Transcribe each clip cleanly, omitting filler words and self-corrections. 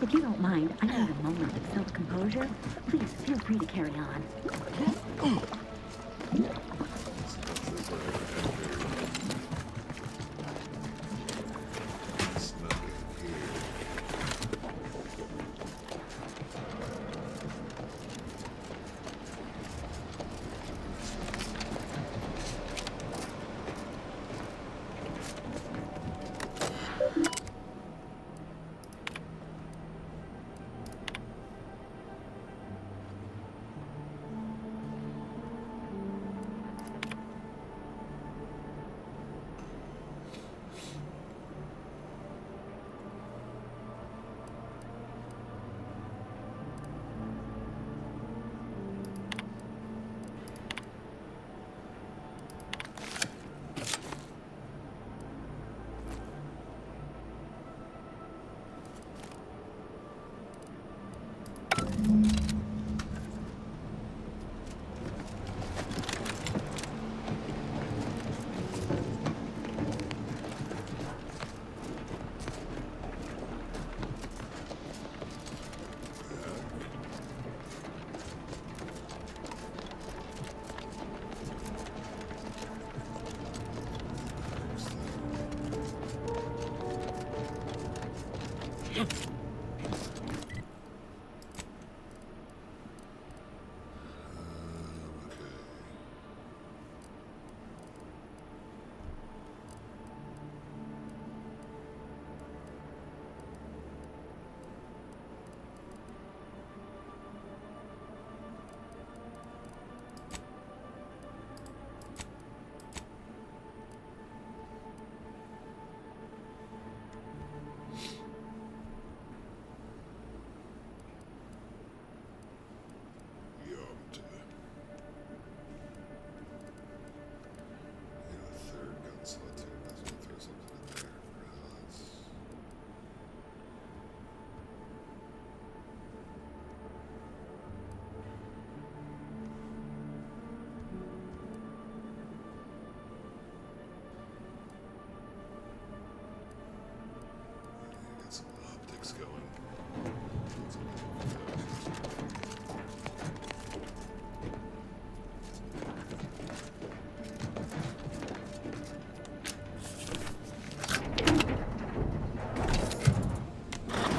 If you don't mind, I need a moment of self-composure. Please feel free to carry on.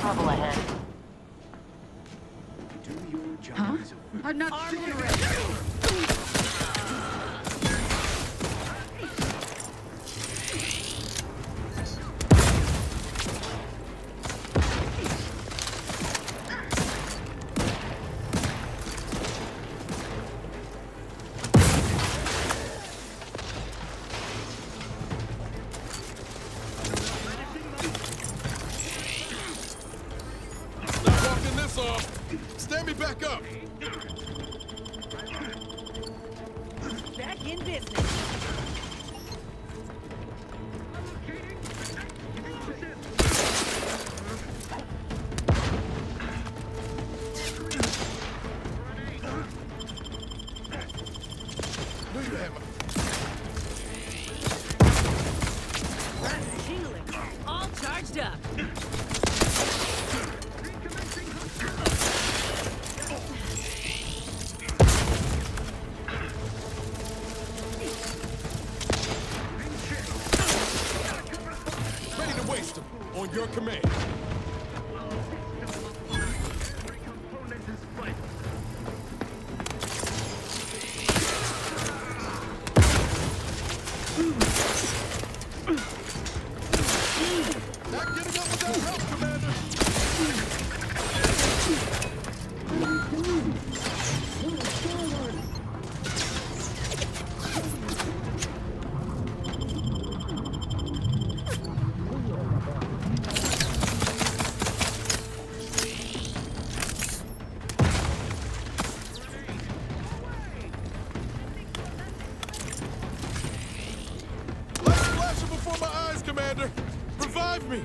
Trouble ahead. Huh? I'm not Stand me back up! Back in business. All charged up. On your command. Not getting up without help, Commander. Commander, revive me!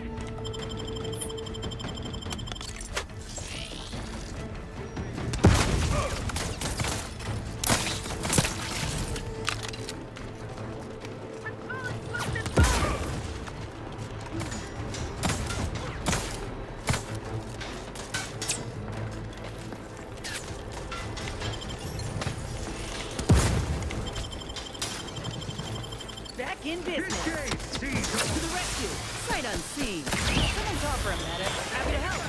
in business. Engage! To the rescue. Sight unseen. Someone call for a medic. Happy to help.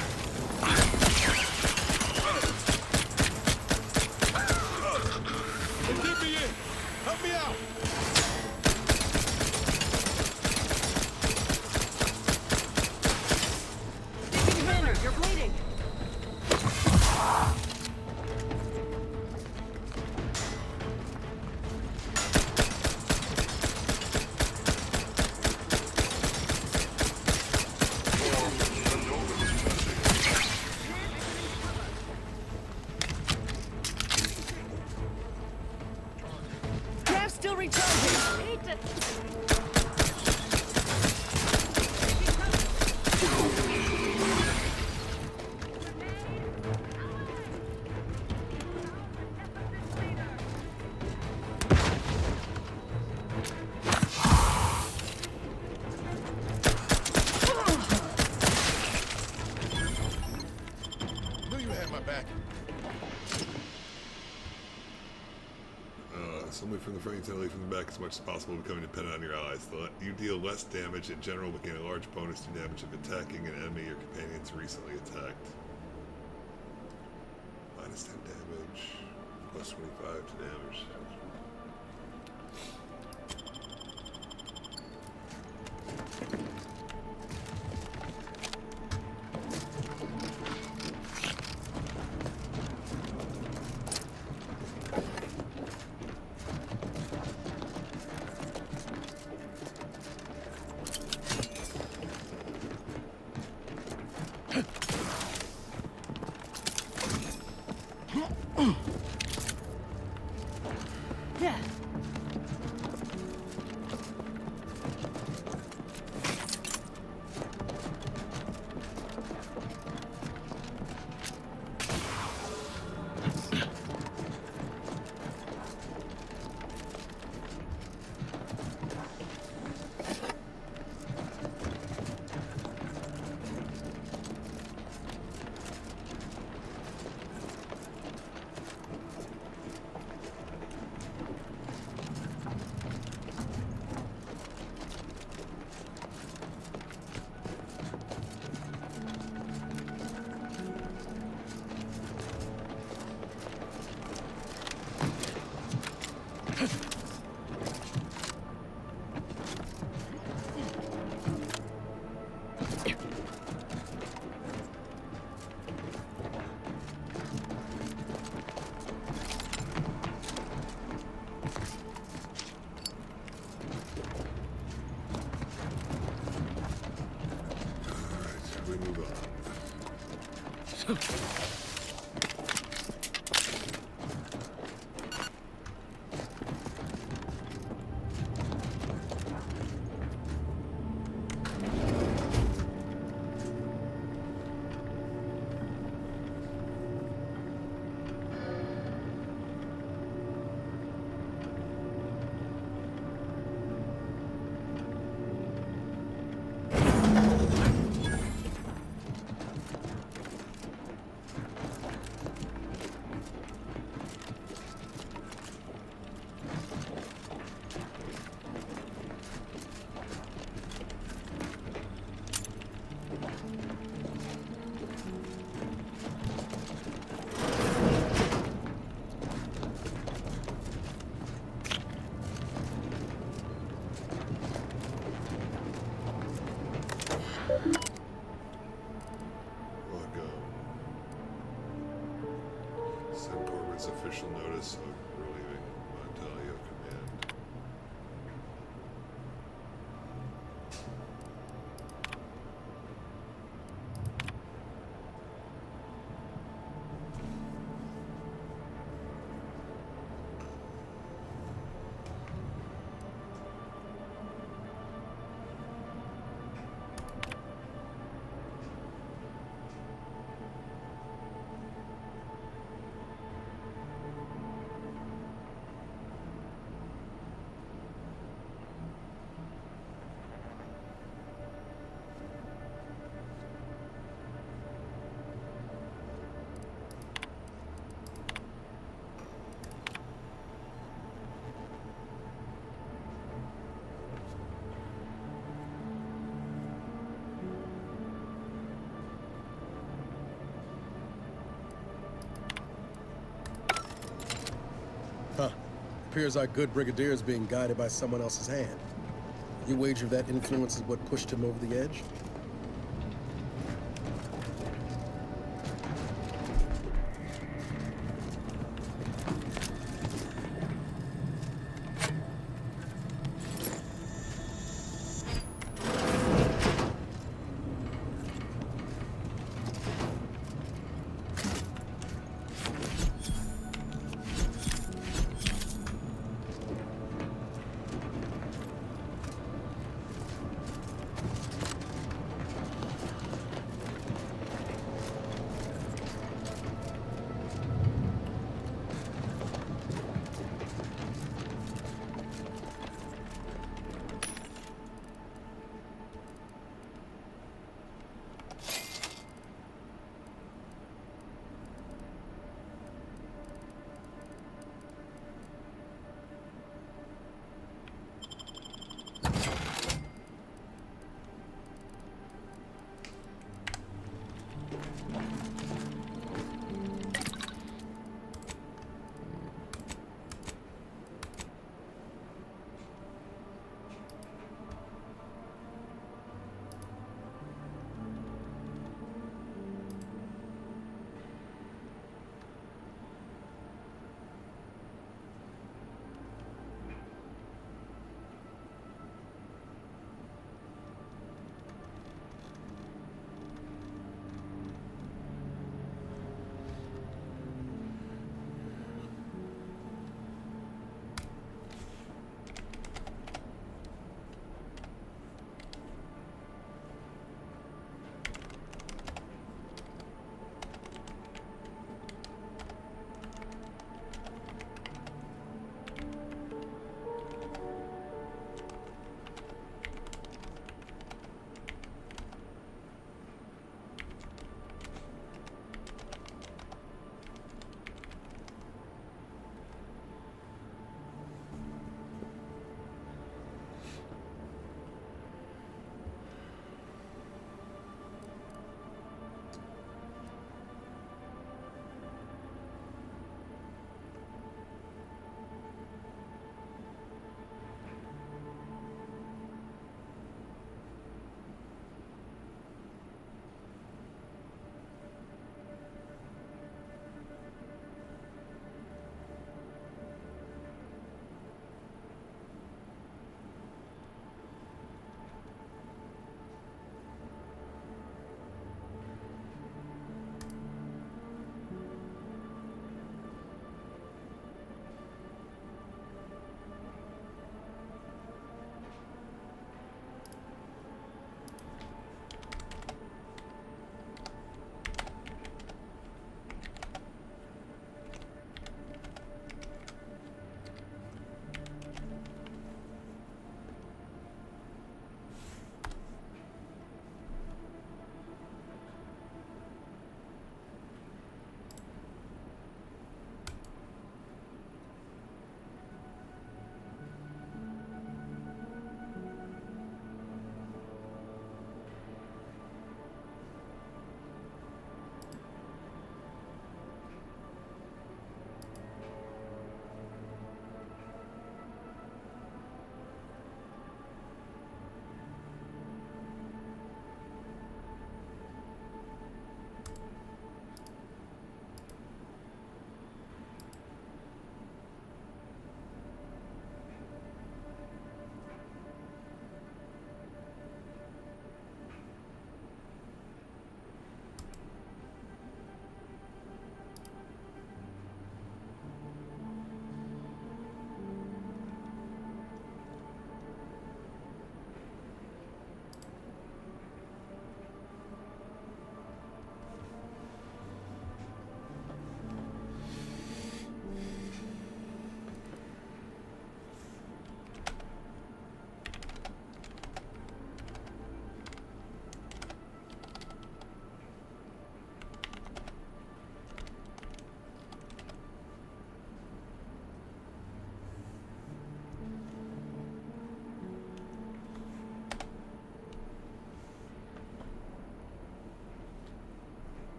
They did me in. Help me out. Taking Henry, you're bleeding. Gas still recharging. Hate to... Knew you had my back. Assembly from the front, utility from the back as much as possible, becoming dependent on your allies. You deal less damage in general, but gain a large bonus to damage if attacking an enemy your companions recently attacked. Minus 10 damage, plus 25 to damage. Yeah. Alright, we move on. Send Corbin's official notice of relieving Montalio command. Appears our good brigadier is being guided by someone else's hand. You wager that influence is what pushed him over the edge?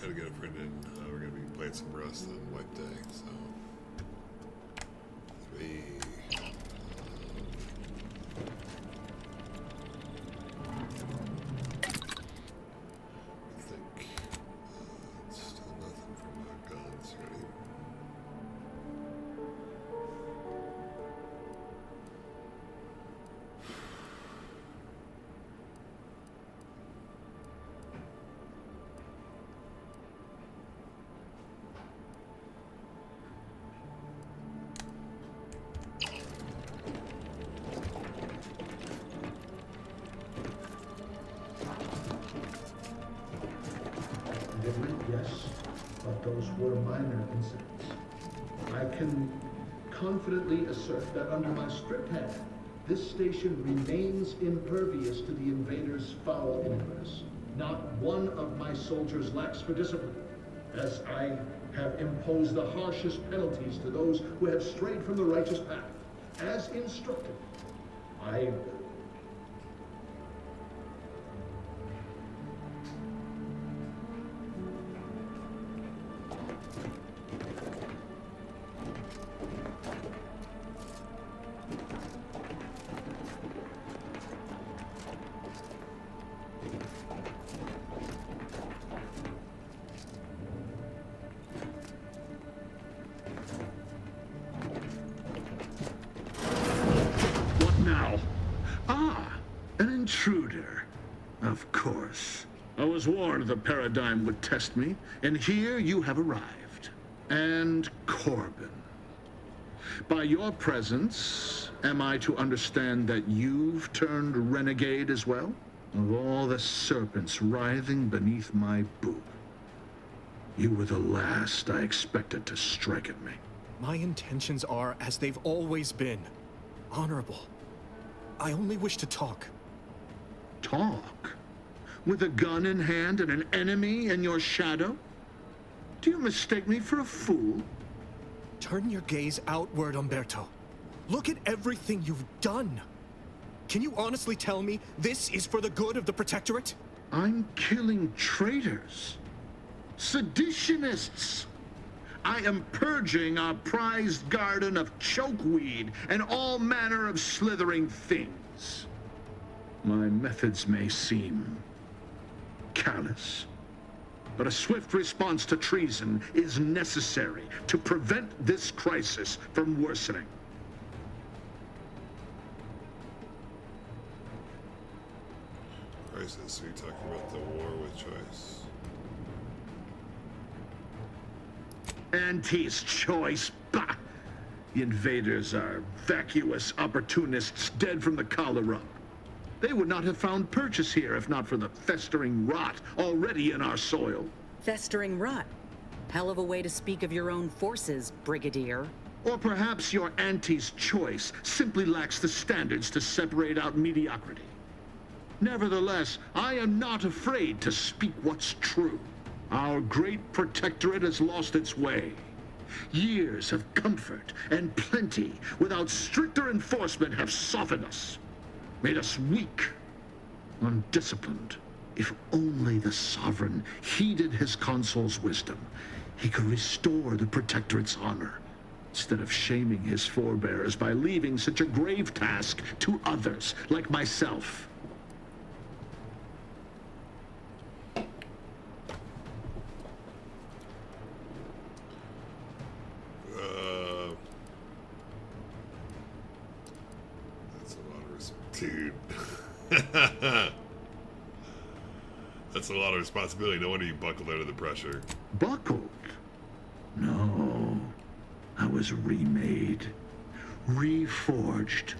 Gotta get a friend in. We're gonna be playing some Rust on White Day, so. Sweet. I think still nothing from our guns, right? Yes, but those were minor incidents. I can confidently assert that under my strict hand, this station remains impervious to the invaders' foul influence. Not one of my soldiers lacks for discipline, as I have imposed the harshest penalties to those who have strayed from the righteous path. As instructed, I... What now? Ah, an intruder. Of course. I was warned the paradigm would test me, and here you have arrived. And Corbin. By your presence, am I to understand that you've turned renegade as well? Of all the serpents writhing beneath my boot, you were the last I expected to strike at me. My intentions are as they've always been. Honorable. I only wish to talk. Talk? With a gun in hand and an enemy in your shadow? Do you mistake me for a fool? Turn your gaze outward, Umberto. Look at everything you've done. Can you honestly tell me this is for the good of the Protectorate? I'm killing traitors. Seditionists. I am purging our prized garden of chokeweed and all manner of slithering things. My methods may seem callous, but a swift response to treason is necessary to prevent this crisis from worsening. Crisis? Are you talking about the war with choice? Auntie's choice? Bah! The invaders are vacuous opportunists dead from the collar up. They would not have found purchase here if not for the festering rot already in our soil. Festering rot. Hell of a way to speak of your own forces, Brigadier. Or perhaps your auntie's choice simply lacks the standards to separate out mediocrity. Nevertheless, I am not afraid to speak what's true. Our great protectorate has lost its way. Years of comfort and plenty without stricter enforcement have softened us, made us weak, undisciplined. If only the sovereign heeded his consul's wisdom, he could restore the protectorate's honor, instead of shaming his forebears by leaving such a grave task to others like myself. That's a lot of dude. That's a lot of responsibility. No wonder you buckled under the pressure. Buckled? No. I was remade, reforged.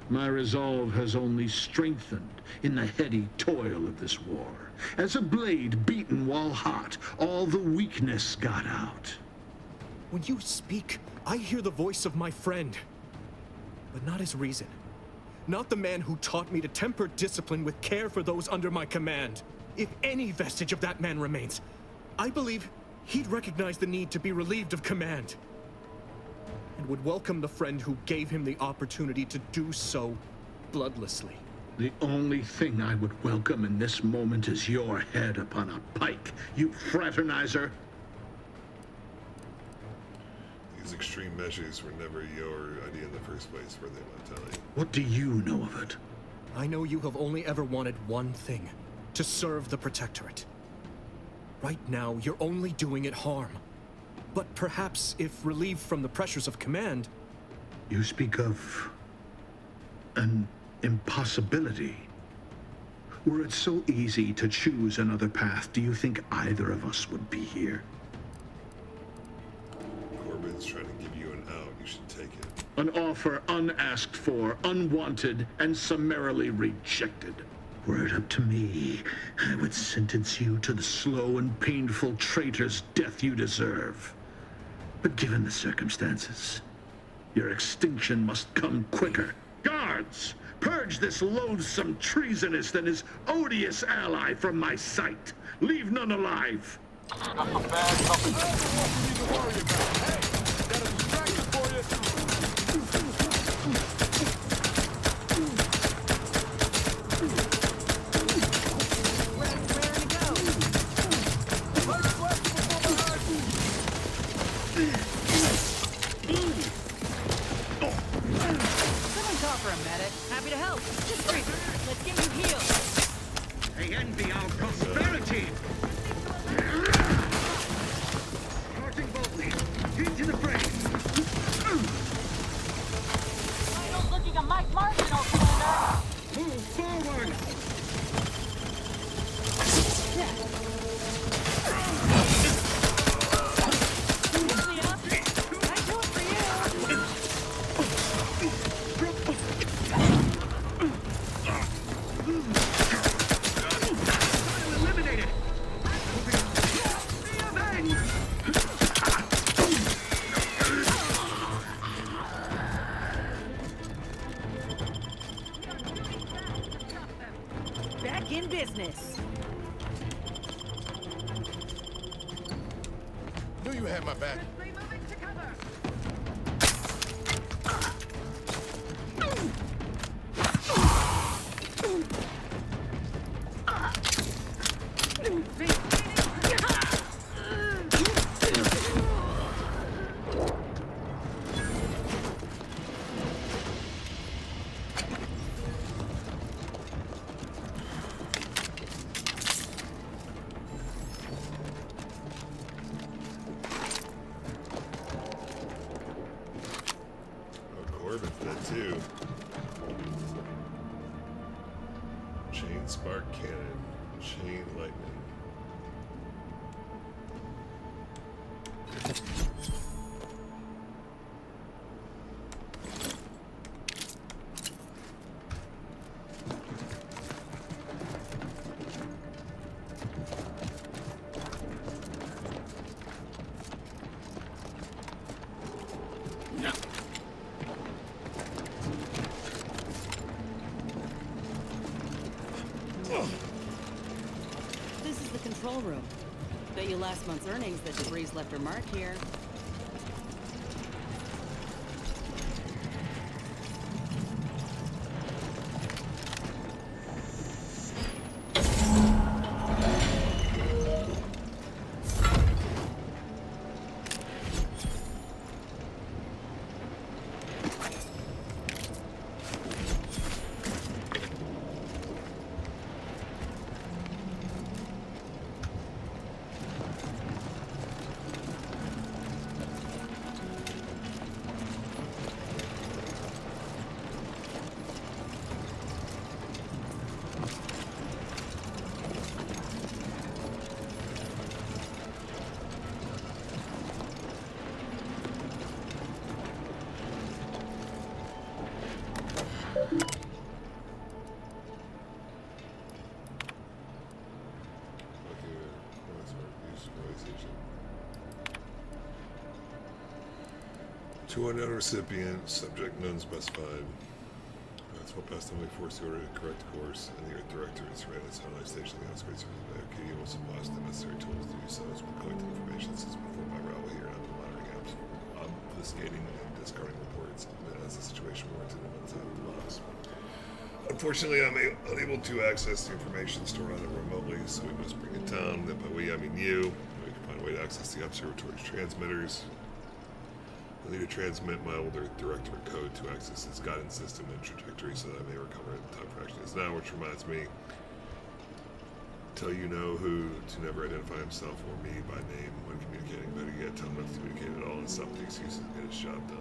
My resolve has only strengthened in the heady toil of this war. As a blade beaten while hot, all the weakness got out. When you speak, I hear the voice of my friend. But not his reason. Not the man who taught me to temper discipline with care for those under my command. If any vestige of that man remains, I believe he'd recognize the need to be relieved of command. And would welcome the friend who gave him the opportunity to do so bloodlessly. The only thing I would welcome in this moment is your head upon a pike, you fraternizer. These extreme measures were never your idea in the first place, were they, Montelli? What do you know of it? I know you have only ever wanted one thing, to serve the Protectorate. Right now, you're only doing it harm. But perhaps if relieved from the pressures of command... You speak of... an impossibility. Were it so easy to choose another path, do you think either of us would be here? Corbin's trying to give you an out. You should take it. An offer unasked for, unwanted, and summarily rejected. Were it up to me, I would sentence you to the slow and painful traitor's death you deserve. But given the circumstances, your extinction must come quicker. Guards! Purge this loathsome treasonist and his odious ally from my sight. Leave none alive. Got some bad company. I don't want you to worry about. Hey, got a distraction for you. Where to go? Let's flash before my Someone call for a medic. Happy to help. Just breathe. Let's get you healed. They envy our prosperity. Charging boldly. Into the fray. Title's looking a Mike Marginal, Commander. Move forward. Eliminated. Back in business. Knew you had my back. Corbin's dead too. Chain spark cannon. Chain lightning. This is the control room. Bet you last month's earnings that debris left her mark here. To unknown recipient, subject none specified. That's what passed only forced the order to correct course, and the Earth Director is ran its satellite station in the outskirts of the Arcadia will supply us the necessary tools to do so as we collect information since before my arrival here and I've been monitoring apps, obfuscating and discarding reports as the situation warranted in one time loss. Unfortunately, I'm unable to access the information stored on it remotely, so we must bring it down. Then by we, I mean you. We can find a way to access the observatory's transmitters. I need to transmit my older director code to access its guidance system and trajectory so that I may recover it in time for action is now, which reminds me, tell you know who to never identify himself or me by name when communicating. Better yet, tell him not to communicate at all and stop the excuses and get his job done.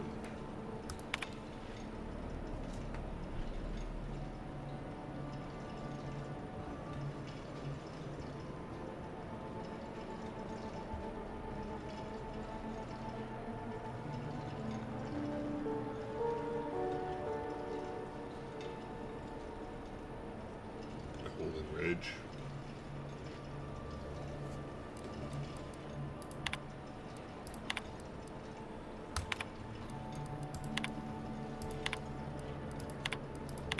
Golden Ridge.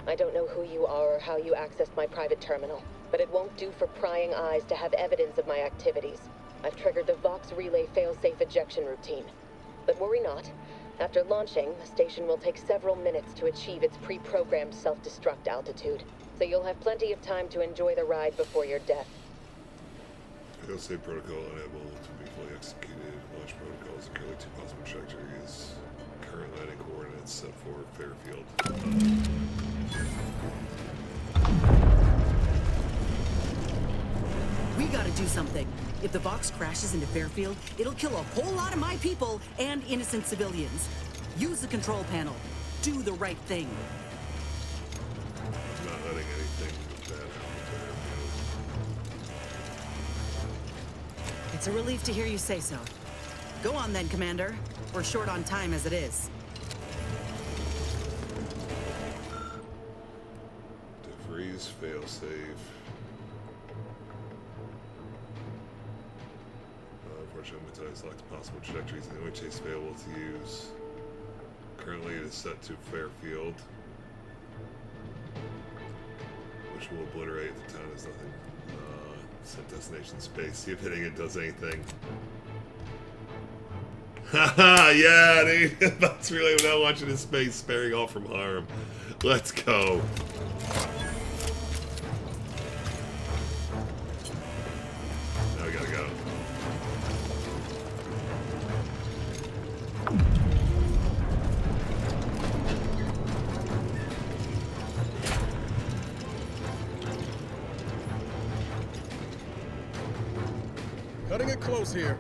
I don't know who you are or how you accessed my private terminal, but it won't do for prying eyes to have evidence of my activities. I've triggered the Vox Relay failsafe ejection routine. But worry not. After launching, the station will take several minutes to achieve its pre-programmed self-destruct altitude, so you'll have plenty of time to enjoy the ride before your death. Failsafe protocol unable to be fully executed. Launch protocols and currently 2 possible trajectories. Current landing coordinates set for Fairfield. We gotta do something. If the Vox crashes into Fairfield, it'll kill a whole lot of my people and innocent civilians. Use the control panel. Do the right thing. I'm not letting anything bad happen to Fairfield. It's a relief to hear you say so. Go on then, Commander. We're short on time as it is. DeVries failsafe. Unfortunately, it's locked possible trajectories and the only chase available to use. Currently, it is set to Fairfield, which will obliterate the town as nothing. Set destination space. See if hitting it does anything. Haha, yeah, dude. That's really what I want you to space, sparing all from harm. Let's go. Now we gotta go. Cutting it close here.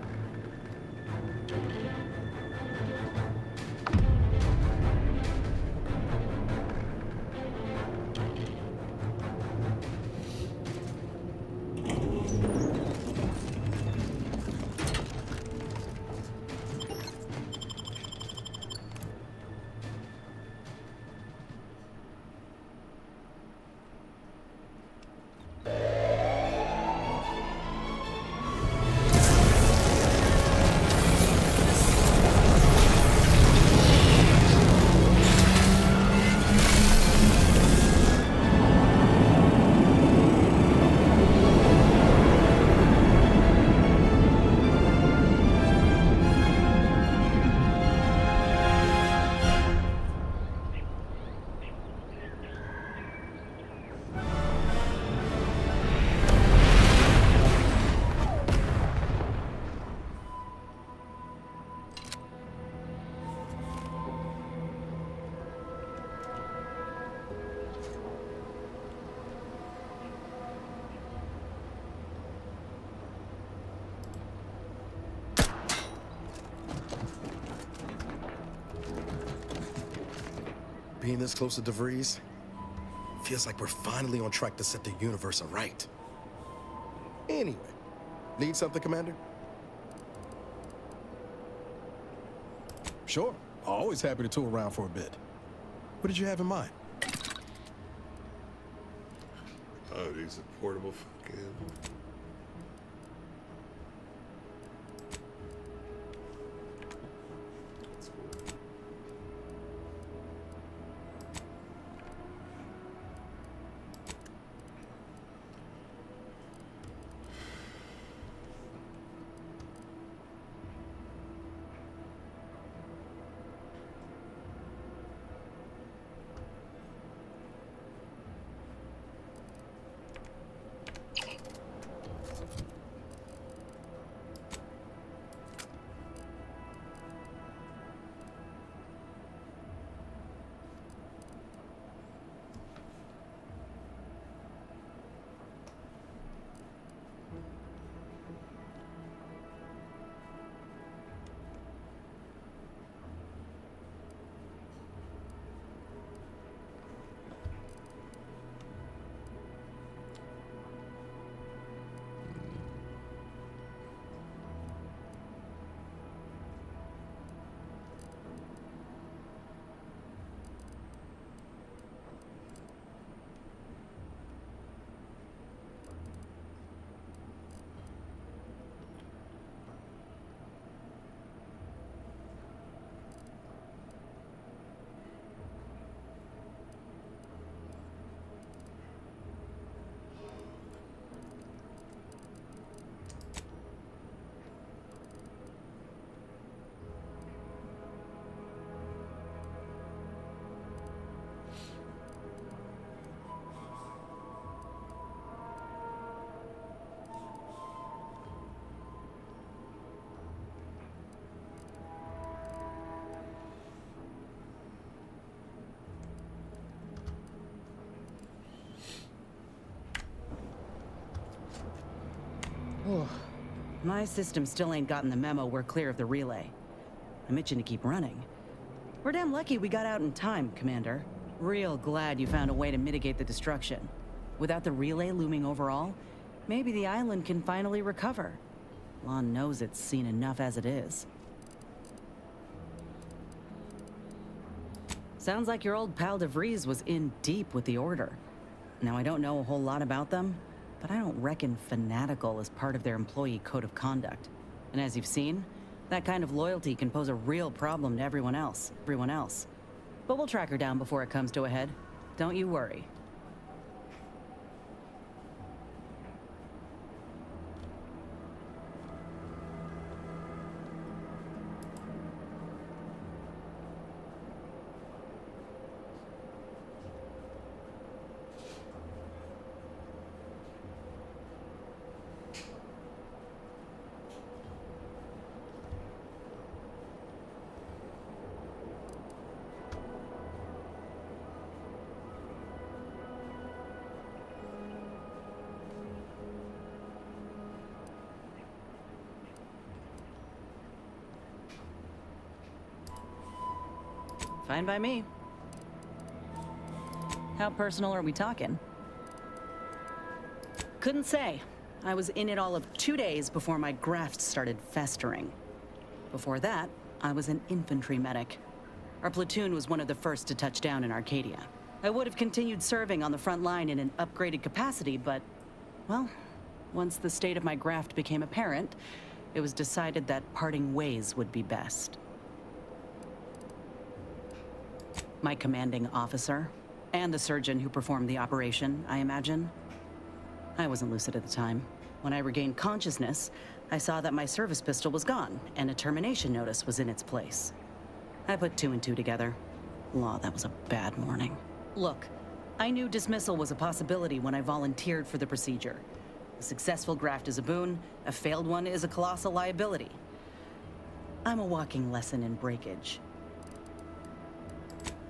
Being this close to DeVries feels like we're finally on track to set the universe aright. Anyway, need something, Commander? Sure. Always happy to tour around for a bit. What did you have in mind? Oh, these are portable fucking. That's cool. My system still ain't gotten the memo we're clear of the relay. I'm itching to keep running. We're damn lucky we got out in time, Commander. Real glad you found a way to mitigate the destruction. Without the relay looming over all, maybe the island can finally recover. Lon knows it's seen enough as it is. Sounds like your old pal DeVries was in deep with the Order. Now, I don't know a whole lot about them, but I don't reckon fanatical is part of their employee code of conduct. And as you've seen, that kind of loyalty can pose a real problem to everyone else. But we'll track her down before it comes to a head. Don't you worry. Fine by me. How personal are we talking? Couldn't say. I was in it all of 2 days before my graft started festering. Before that, I was an infantry medic. Our platoon was one of the first to touch down in Arcadia. I would have continued serving on the front line in an upgraded capacity, but, well, once the state of my graft became apparent, it was decided that parting ways would be best. My commanding officer, and the surgeon who performed the operation, I imagine. I wasn't lucid at the time. When I regained consciousness, I saw that my service pistol was gone, and a termination notice was in its place. I put 2 and 2 together. Law, that was a bad morning. Look, I knew dismissal was a possibility when I volunteered for the procedure. A successful graft is a boon, a failed one is a colossal liability. I'm a walking lesson in breakage.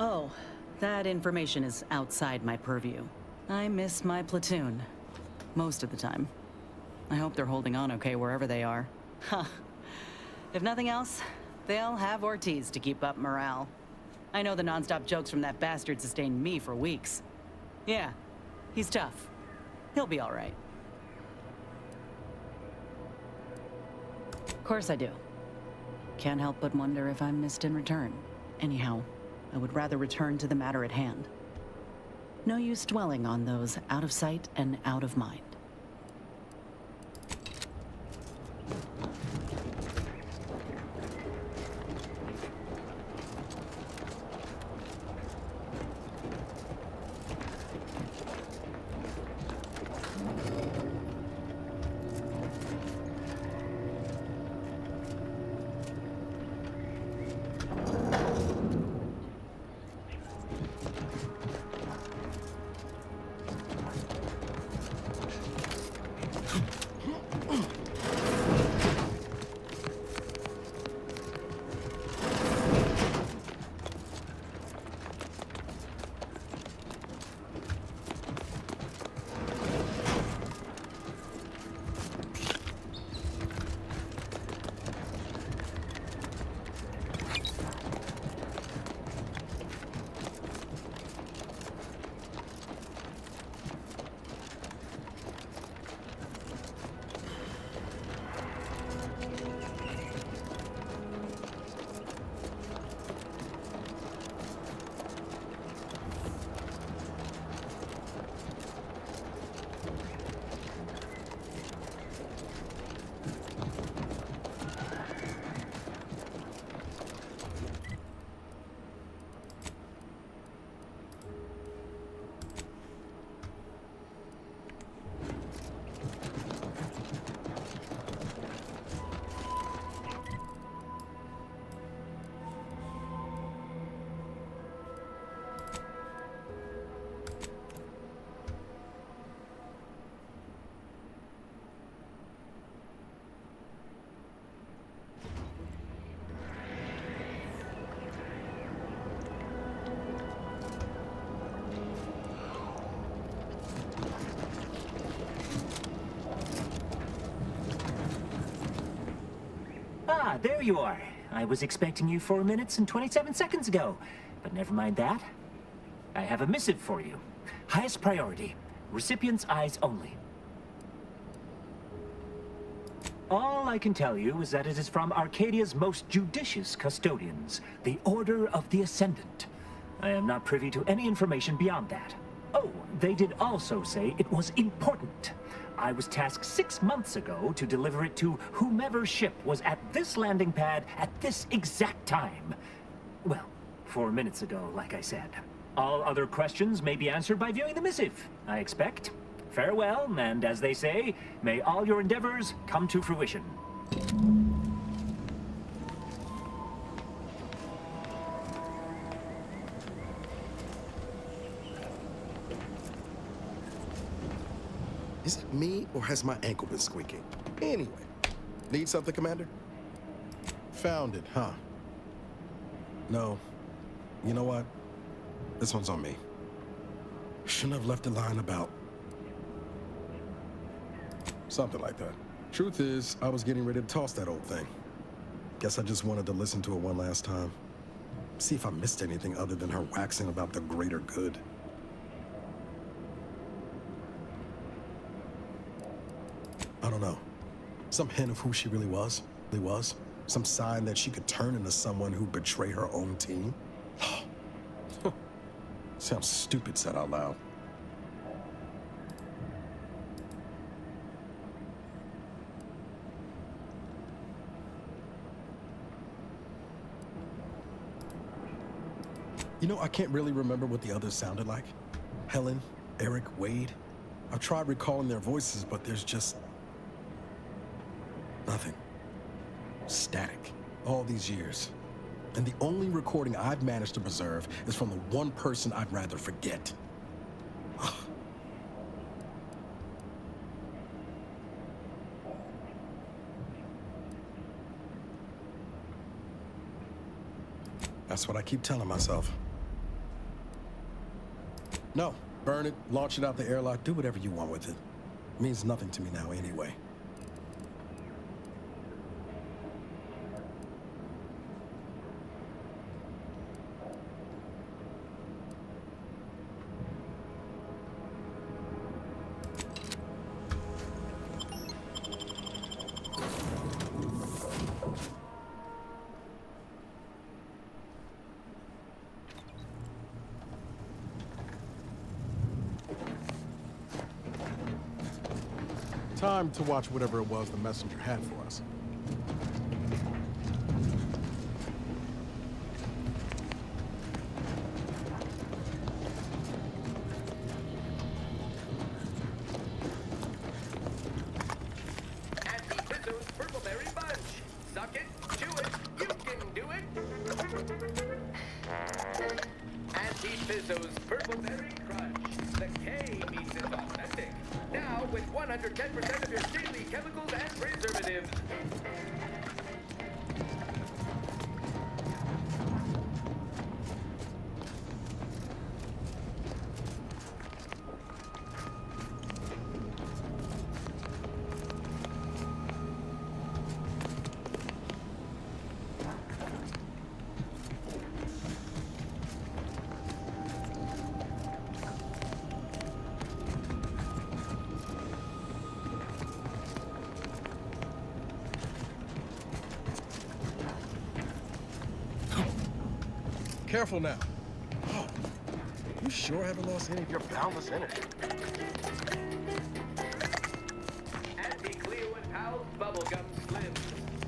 Oh, that information is outside my purview. I miss my platoon. Most of the time. I hope they're holding on okay wherever they are. Huh. If nothing else, they'll have Ortiz to keep up morale. I know the nonstop jokes from that bastard sustained me for weeks. Yeah, he's tough. He'll be all right. Of course I do. Can't help but wonder if I'm missed in return. Anyhow, I would rather return to the matter at hand. No use dwelling on those out of sight and out of mind. Ah, there you are. I was expecting you 4 minutes and 27 seconds ago. But never mind that. I have a missive for you. Highest priority. Recipient's eyes only. All I can tell you is that it is from Arcadia's most judicious custodians, the Order of the Ascendant. I am not privy to any information beyond that. Oh, they did also say it was important. I was tasked 6 months ago to deliver it to whomever ship was at this landing pad at this exact time. Well, 4 minutes ago, like I said. All other questions may be answered by viewing the missive, I expect. Farewell, and as they say, may all your endeavors come to fruition. Is it me, or has my ankle been squeaking? Anyway, need something, Commander? Found it, huh? No. You know what? This one's on me. Shouldn't have left a line about... something like that. Truth is, I was getting ready to toss that old thing. Guess I just wanted to listen to it one last time. See if I missed anything other than her waxing about the greater good. I don't know. Some hint of who she really was. Some sign that she could turn into someone who'd betray her own team. Sounds stupid said out loud. You know, I can't really remember what the others sounded like. Helen, Eric, Wade. I've tried recalling their voices, but there's just... nothing. Static. All these years. And the only recording I've managed to preserve is from the one person I'd rather forget. Ugh. That's what I keep telling myself. No, burn it, launch it out the airlock, do whatever you want with it. It means nothing to me now anyway. Time to watch whatever it was the messenger had for us. Anti-Pizzo's Purpleberry Bunch. Suck it, chew it, you can do it. Anti-Pizzo's Purpleberry Crunch. The K means it's authentic. Now with 110% of your daily chemicals and preservatives. Careful now. Oh, you sure haven't lost any of your boundless energy. Anti-Cleo and Pals Bubblegum Slim.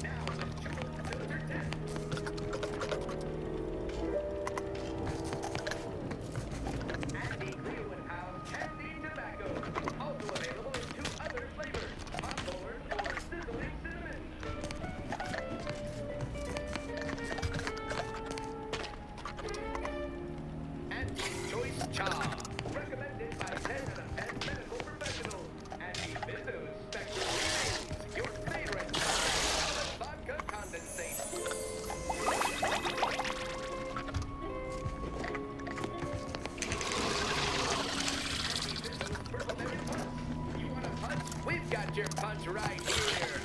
Now with Jewel Filter 10. Anti-Cleo and Pals Candy Tobacco. Also available in 2 other flavors. Popcorn or sizzling cinnamon. Anti-Choice Cha. Recommended by 10 out of 10 medical professionals. Anti-Pizzo's Spectral Readings. Your favorite vodka condensate. Anti-Pizzo's Purpleberry Punch. You want a punch? We've got your punch right here.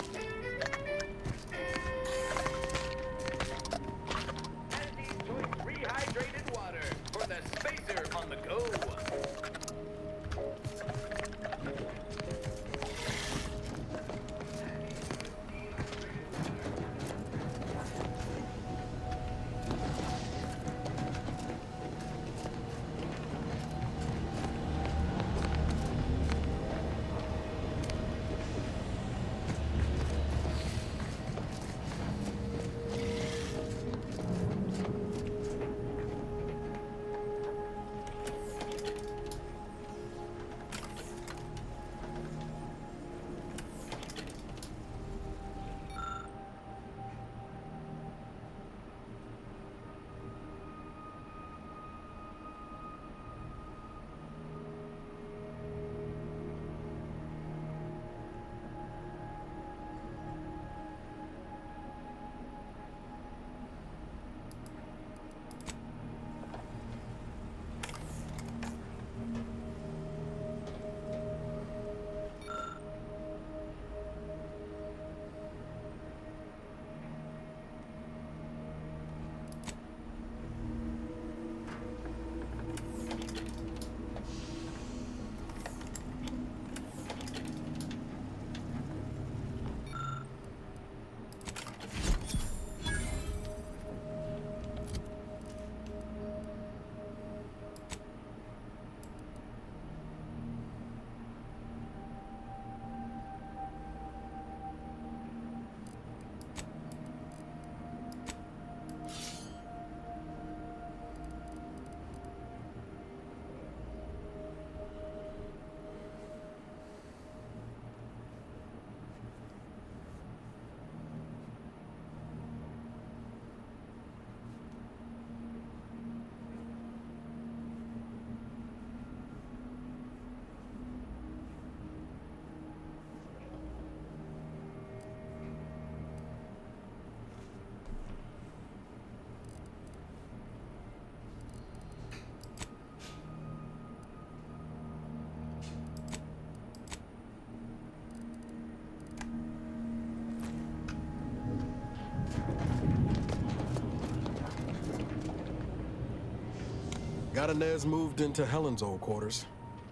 That Inez moved into Helen's old quarters.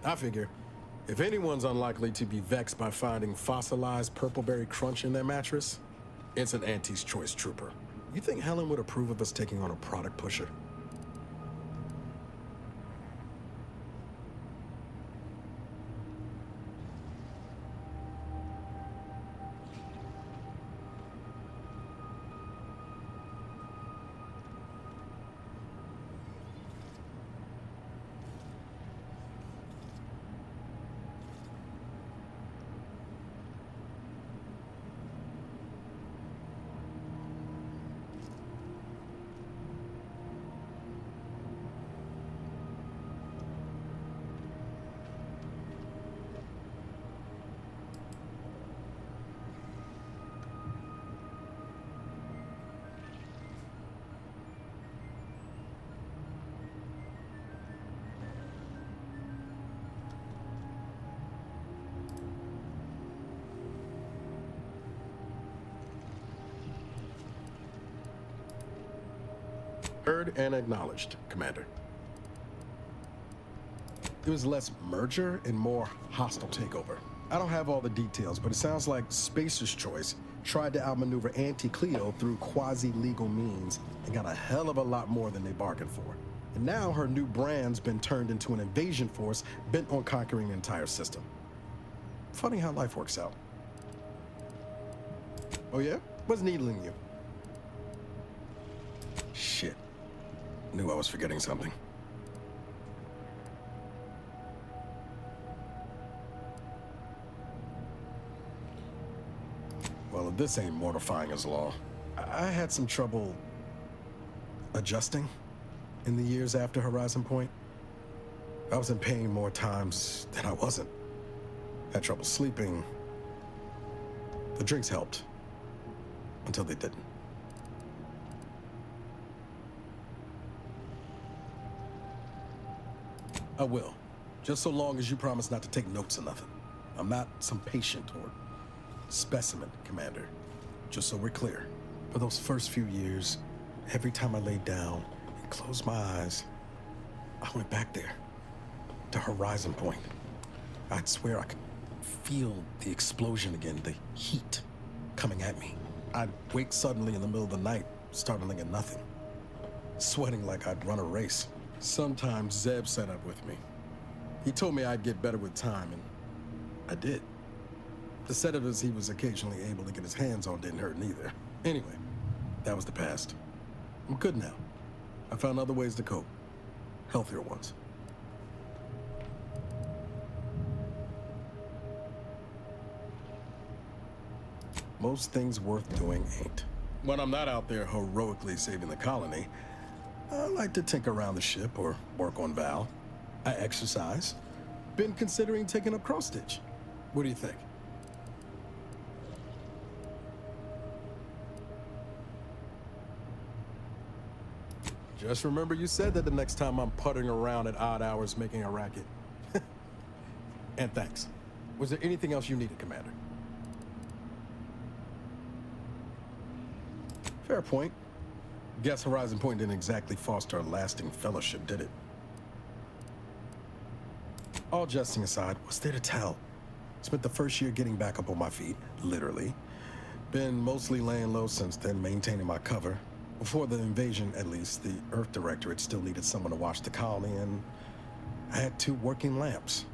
I figure, if anyone's unlikely to be vexed by finding fossilized purpleberry crunch in their mattress, it's an Auntie's Choice trooper. You think Helen would approve of us taking on a product pusher? Heard and acknowledged, Commander. It was less merger and more hostile takeover. I don't have all the details, but it sounds like Spacer's Choice tried to outmaneuver Auntie Cleo through quasi-legal means and got a hell of a lot more than they bargained for. And now her new brand's been turned into an invasion force bent on conquering the entire system. Funny how life works out. Oh yeah? What's needling you? Shit. Knew I was forgetting something. Well, if this ain't mortifying as law, I had some trouble adjusting in the years after Horizon Point. I was in pain more times than I wasn't. Had trouble sleeping. The drinks helped. Until they didn't. I will. Just so long as you promise not to take notes or nothing. I'm not some patient or specimen, Commander. Just so we're clear. For those first few years, every time I laid down and closed my eyes, I went back there, to Horizon Point. I'd swear I could feel the explosion again, the heat coming at me. I'd wake suddenly in the middle of the night, startling at nothing, sweating like I'd run a race. Sometimes Zeb set up with me. He told me I'd get better with time, and I did. The sedatives he was occasionally able to get his hands on didn't hurt neither. Anyway, that was the past. I'm good now. I found other ways to cope. Healthier ones. Most things worth doing ain't. When I'm not out there heroically saving the colony, I like to tinker around the ship or work on Val. I exercise. Been considering taking up cross-stitch. What do you think? Just remember you said that the next time I'm puttering around at odd hours making a racket. And thanks. Was there anything else you needed, Commander? Fair point. Guess Horizon Point didn't exactly foster a lasting fellowship, did it? All jesting aside, what's there to tell? Spent the first year getting back up on my feet, literally. Been mostly laying low since then, maintaining my cover. Before the invasion, at least, the Earth Directorate still needed someone to watch the colony, and I had 2 working lamps.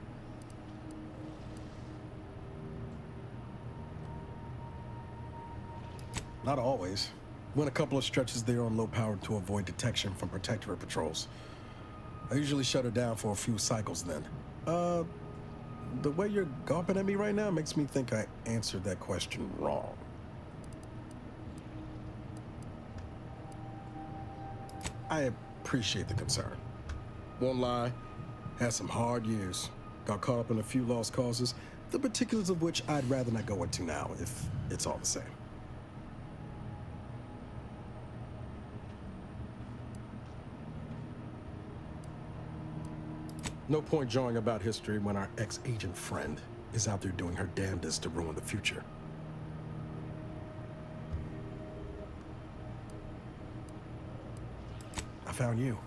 Not always. Went a couple of stretches there on low power to avoid detection from Protectorate patrols. I usually shut her down for a few cycles then. The way you're gawping at me right now makes me think I answered that question wrong. I appreciate the concern. Won't lie, had some hard years. Got caught up in a few lost causes, the particulars of which I'd rather not go into now, if it's all the same. No point jawing about history when our ex-agent friend is out there doing her damnedest to ruin the future. I found you.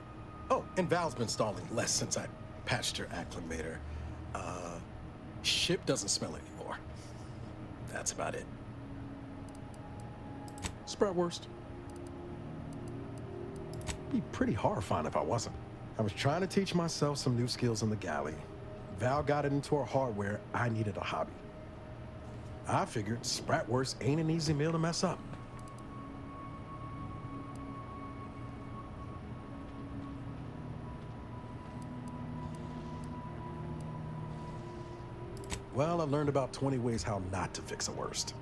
Oh, And Val's been stalling less since I patched her acclimator. Ship doesn't smell anymore. That's about it. Spratwurst. Be pretty horrifying if I wasn't. I was trying to teach myself some new skills in the galley. Val got it into her hardware. I needed a hobby. I figured Spratwurst ain't an easy meal to mess up. Well, I learned about 20 ways how not to fix a worst.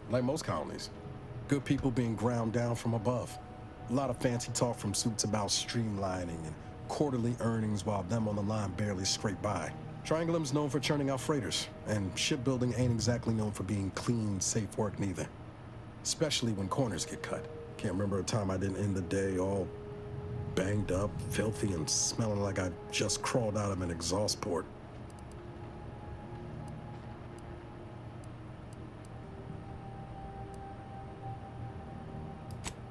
Like most colonies, good people being ground down from above. A lot of fancy talk from suits about streamlining and quarterly earnings while them on the line barely scrape by. Triangulum's known for churning out freighters, and shipbuilding ain't exactly known for being clean, safe work neither. Especially when corners get cut. Can't remember a time I didn't end the day all banged up, filthy, and smelling like I just crawled out of an exhaust port.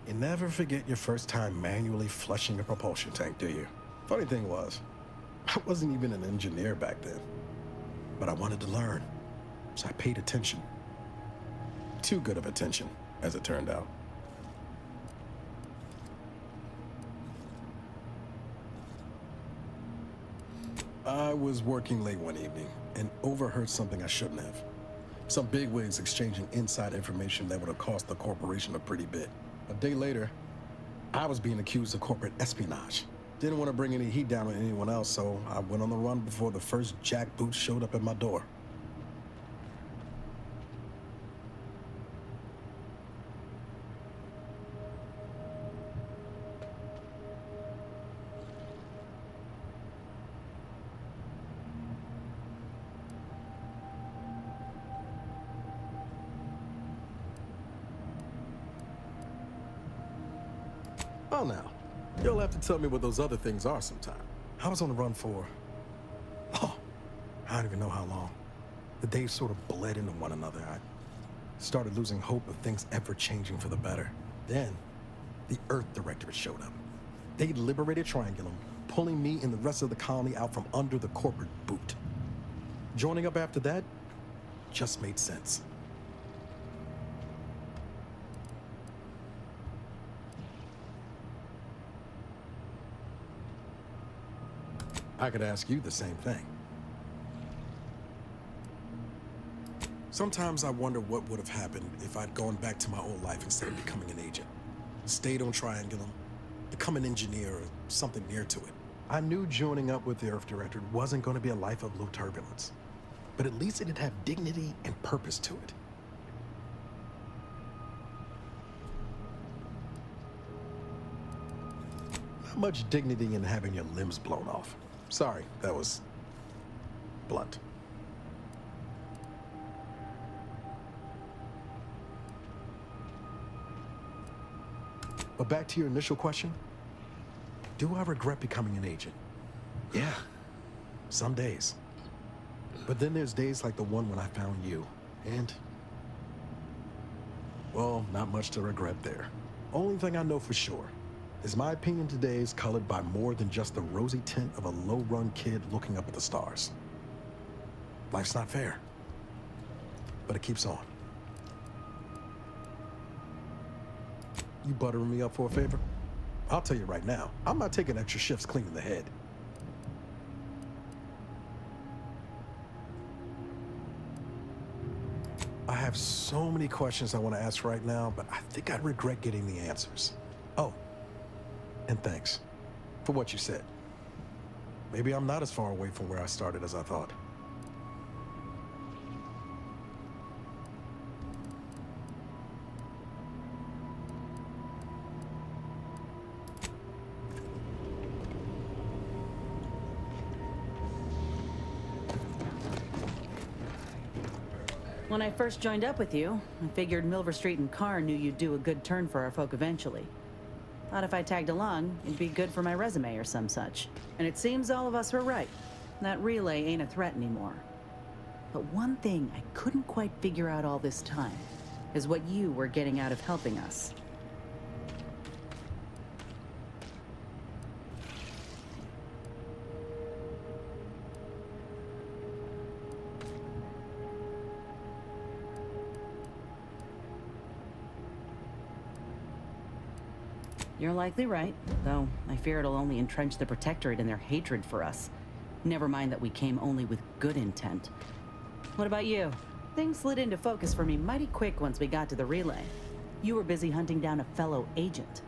You never forget your first time manually flushing a propulsion tank, do you? Funny thing was, I wasn't even an engineer back then. But I wanted to learn, so I paid attention. Too good of attention, as it turned out. I was working late one evening and overheard something I shouldn't have. Some bigwigs exchanging inside information that would have cost the corporation a pretty bit. A day later, I was being accused of corporate espionage. Didn't want to bring any heat down on anyone else, so I went on the run before the first jackboot showed up at my door. Oh, now, you'll have to tell me what those other things are sometime. I was on the run for, I don't even know how long. The days sort of bled into one another. I started losing hope of things ever changing for the better. Then, the Earth Directorate showed up. They liberated Triangulum, pulling me and the rest of the colony out from under the corporate boot. Joining up after that just made sense. I could ask you the same thing. Sometimes I wonder what would have happened if I'd gone back to my old life instead of becoming an agent. Stayed on Triangulum, become an engineer or something near to it. I knew joining up with the Earth Directorate wasn't going to be a life of low turbulence, but at least it'd have dignity and purpose to it. Not much dignity in having your limbs blown off. Sorry, that was blunt. But back to your initial question. Do I regret becoming an agent? Yeah, some days. But then there's days like the one when I found you, and well, not much to regret there. Only thing I know for sure is my opinion today is colored by more than just the rosy tint of a low-run kid looking up at the stars. Life's not fair, but it keeps on. You buttering me up for a favor? I'll tell you right now, I'm not taking extra shifts cleaning the head. I have so many questions I want to ask right now, but I think I'd regret getting the answers. Oh, and thanks for what you said. Maybe I'm not as far away from where I started as I thought. When I first joined up with you, I figured Milver Street and Carr knew you'd do a good turn for our folk eventually. Thought if I tagged along, it'd be good for my resume or some such. And it seems all of us were right. that relay ain't a threat anymore. But one thing I couldn't quite figure out all this time is what you were getting out of helping us. You're likely right, though I fear it'll only entrench the Protectorate in their hatred for us. Never mind that we came only with good intent. What about you? Things slid into focus for me mighty quick once we got to the relay. You were busy hunting down a fellow agent.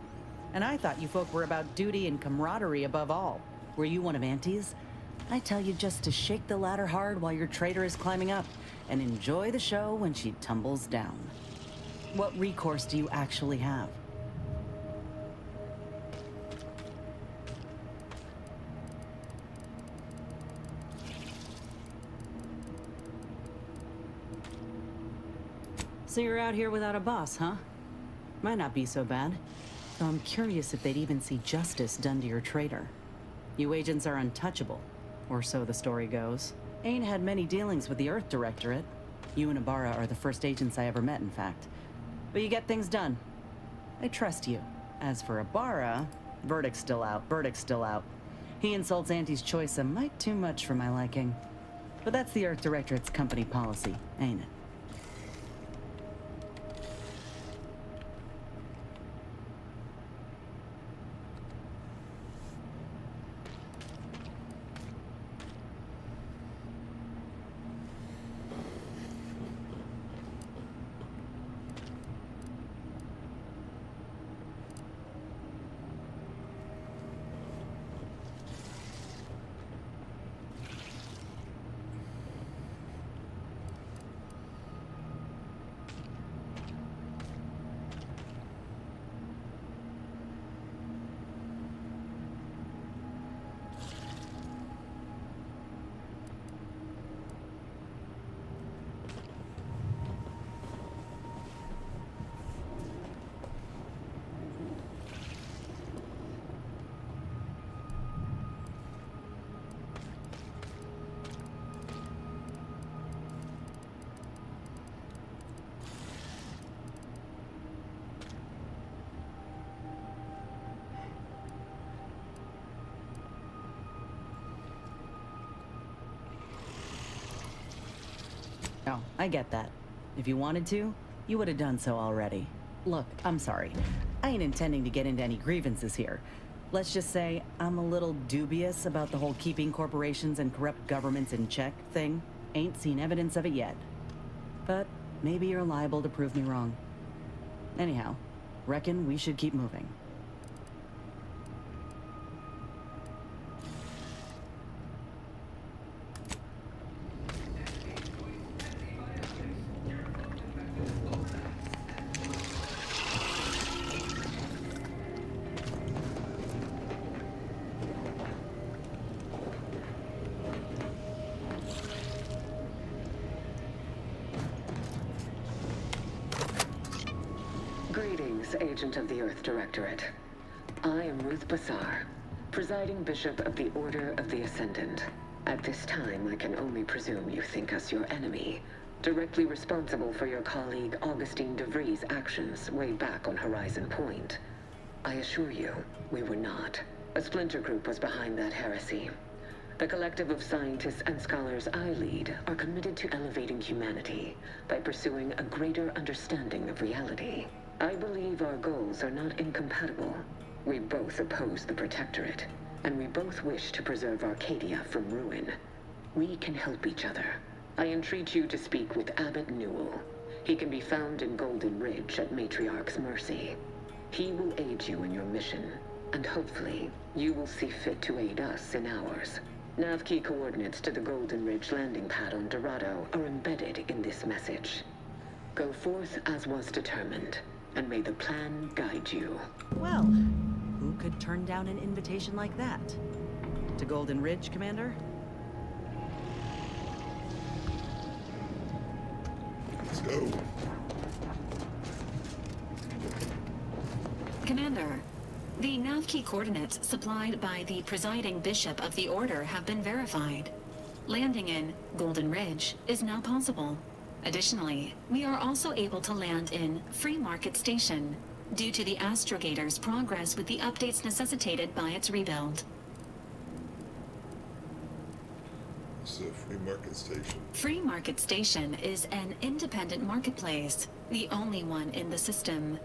And I thought you folk were about duty and camaraderie above all. Were you one of Auntie's? I tell you just to shake the ladder hard while your traitor is climbing up, and enjoy the show when she tumbles down. What recourse do you actually have? So you're out here without a boss, huh? Might not be so bad. Though I'm curious if they'd even see justice done to your traitor. You agents are untouchable, or so the story goes. Ain't had many dealings with the Earth Directorate. You and Ibarra are the first agents I ever met, in fact. But you get things done. I trust you. As for Ibarra, verdict's still out. He insults Auntie's choice a mite too much for my liking. But that's the Earth Directorate's company policy, ain't it? Oh, I get that. If you wanted to, you would have done so already. Look, I'm sorry. I ain't intending to get into any grievances here. Let's just say I'm a little dubious about the whole keeping corporations and corrupt governments in check thing. Ain't seen evidence of it yet. But maybe you're liable to prove me wrong. Anyhow, reckon we should keep moving. Greetings, Agent of the Earth Directorate. I am Ruth Bassar, presiding Bishop of the Order of the Ascendant. At this time, I can only presume you think us your enemy, directly responsible for your colleague Augustine DeVries' actions way back on Horizon Point. I assure you, we were not. A splinter group was behind that heresy. The collective of scientists and scholars I lead are committed to elevating humanity by pursuing a greater understanding of reality. I believe our goals are not incompatible. We both oppose the Protectorate, and we both wish to preserve Arcadia from ruin. We can help each other. I entreat you to speak with Abbot Newell. He can be found in Golden Ridge at Matriarch's mercy. He will aid you in your mission, and hopefully, you will see fit to aid us in ours. Nav key coordinates to the Golden Ridge landing pad on Dorado are embedded in this message. Go forth as was determined, and may the plan guide you. Well, who could turn down an invitation like that? To Golden Ridge, Commander? Let's go. Commander, the nav key coordinates supplied by the presiding bishop of the Order have been verified. Landing in Golden Ridge is now possible. Additionally, we are also able to land in Free Market Station, due to the astrogator's progress with the updates necessitated by its rebuild. So, Free Market Station. Free Market Station is an independent marketplace, the only one in the system.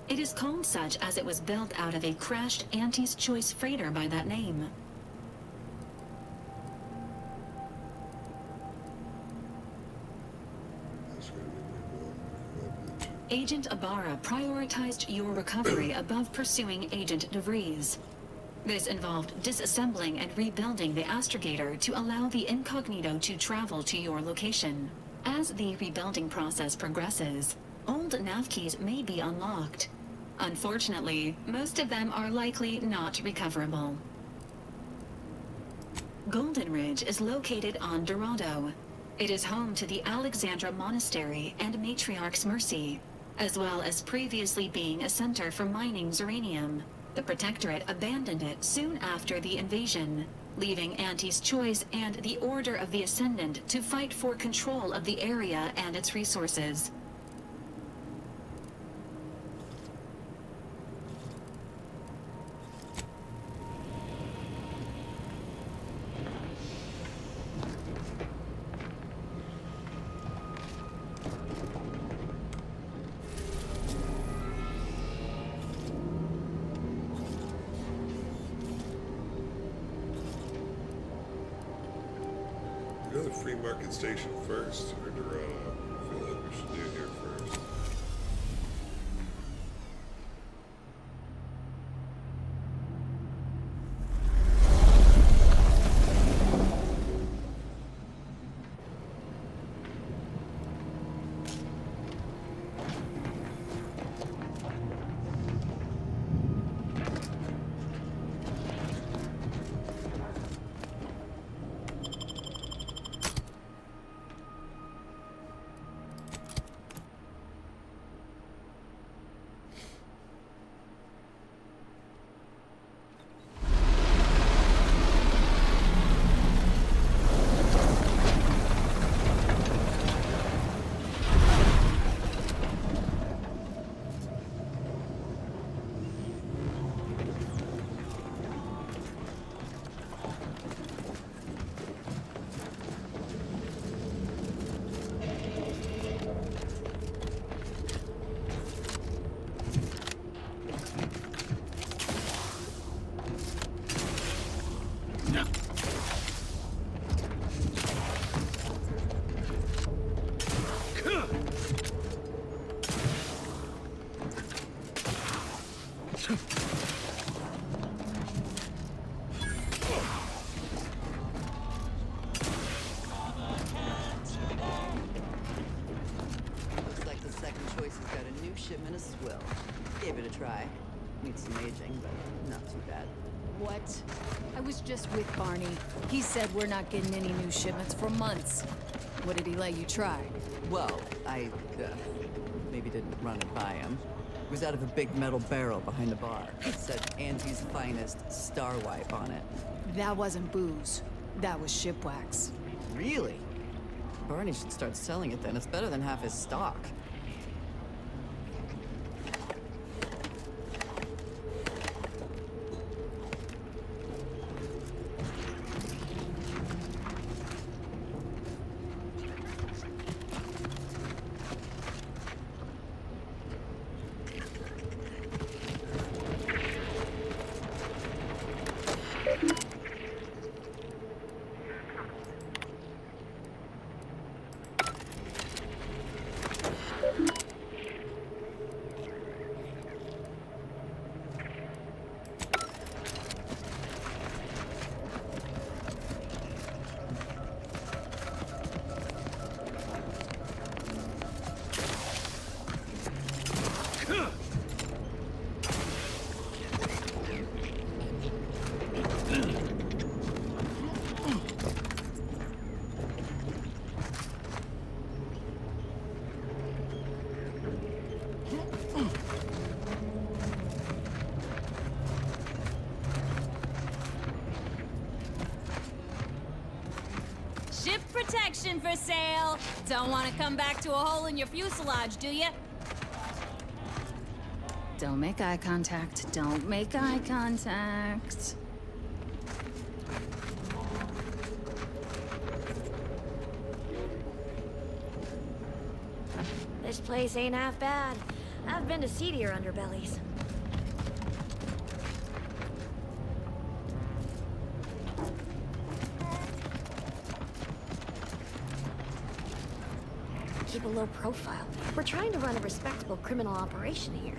It is called such as it was built out of a crashed Auntie's Choice freighter by that name. Agent Ibarra prioritized your recovery above pursuing Agent DeVries. This involved disassembling and rebuilding the astrogator to allow the incognito to travel to your location. As the rebuilding process progresses, old nav keys may be unlocked. Unfortunately, most of them are likely not recoverable. Golden Ridge is located on Dorado. It is home to the Alexandra Monastery and Matriarch's Mercy, as well as previously being a center for mining uranium. The Protectorate abandoned it soon after the invasion, leaving Auntie's Choice and the Order of the Ascendant to fight for control of the area and its resources. Go to the Free Market Station first, or Dorado? I feel like we should do it here first. Looks like the Second Choice has got a new shipment of swill. Gave it a try. Needs some aging, but not too bad. What? I was just with Barney. He said we're not getting any new shipments for months. What did he let you try? Well, I, maybe didn't run it by him. It was out of a big metal barrel behind the bar. It said Auntie's Finest Star Wipe on it. That wasn't booze. That was ship wax. Really? Barney should start selling it then. It's better than half his stock. station for sale. Don't want to come back to a hole in your fuselage, do you? Don't make eye contact. Don't make eye contact. This place ain't half bad. I've been to seedier underbellies. Keep a low profile. We're trying to run a respectable criminal operation here.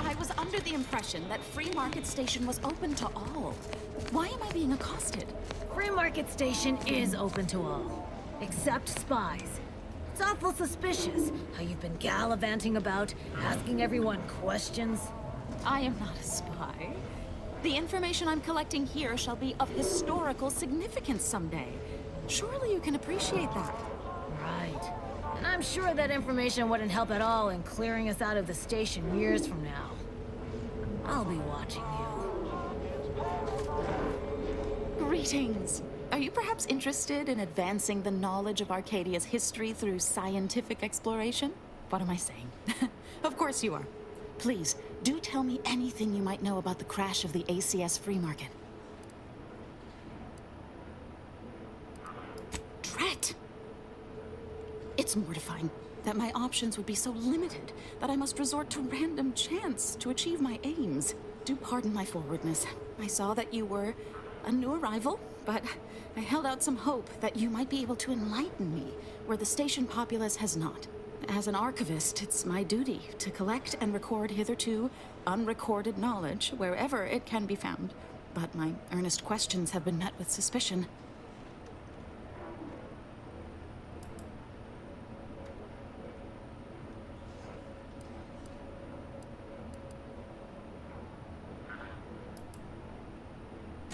I was under the impression that Free Market Station was open to all. Why am I being accosted? Free Market Station is open to all, except spies. It's awful suspicious how you've been gallivanting about, asking everyone questions. I am not a spy. The information I'm collecting here shall be of historical significance someday. Surely you can appreciate that. Right. And I'm sure that information wouldn't help at all in clearing us out of the station years from now. I'll be watching you. Greetings. Are you perhaps interested in advancing the knowledge of Arcadia's history through scientific exploration? What am I saying? Of course you are. Please, do tell me anything you might know about the crash of the ACS Free Market. Drat! It's mortifying that my options would be so limited that I must resort to random chance to achieve my aims. Do pardon my forwardness. I saw that you were a new arrival, but I held out some hope that you might be able to enlighten me where the station populace has not. As an archivist, it's my duty to collect and record hitherto unrecorded knowledge wherever it can be found. But my earnest questions have been met with suspicion.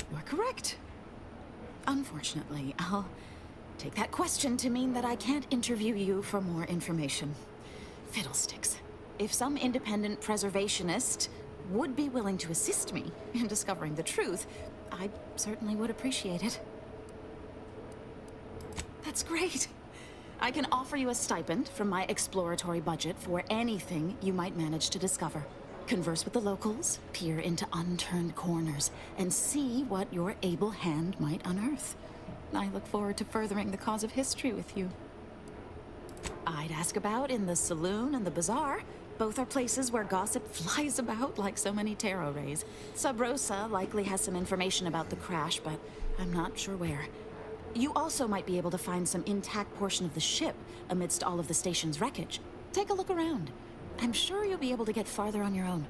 You're correct. Unfortunately, I'll take that question to mean that I can't interview you for more information. Fiddlesticks. If some independent preservationist would be willing to assist me in discovering the truth, I certainly would appreciate it. That's great. I can offer you a stipend from my exploratory budget for anything you might manage to discover. Converse with the locals, peer into unturned corners, and see what your able hand might unearth. I look forward to furthering the cause of history with you. I'd ask about in the saloon and the bazaar. Both are places where gossip flies about like so many tarot rays. Sub Rosa likely has some information about the crash, but I'm not sure where. You also might be able to find some intact portion of the ship amidst all of the station's wreckage. Take a look around. I'm sure you'll be able to get farther on your own.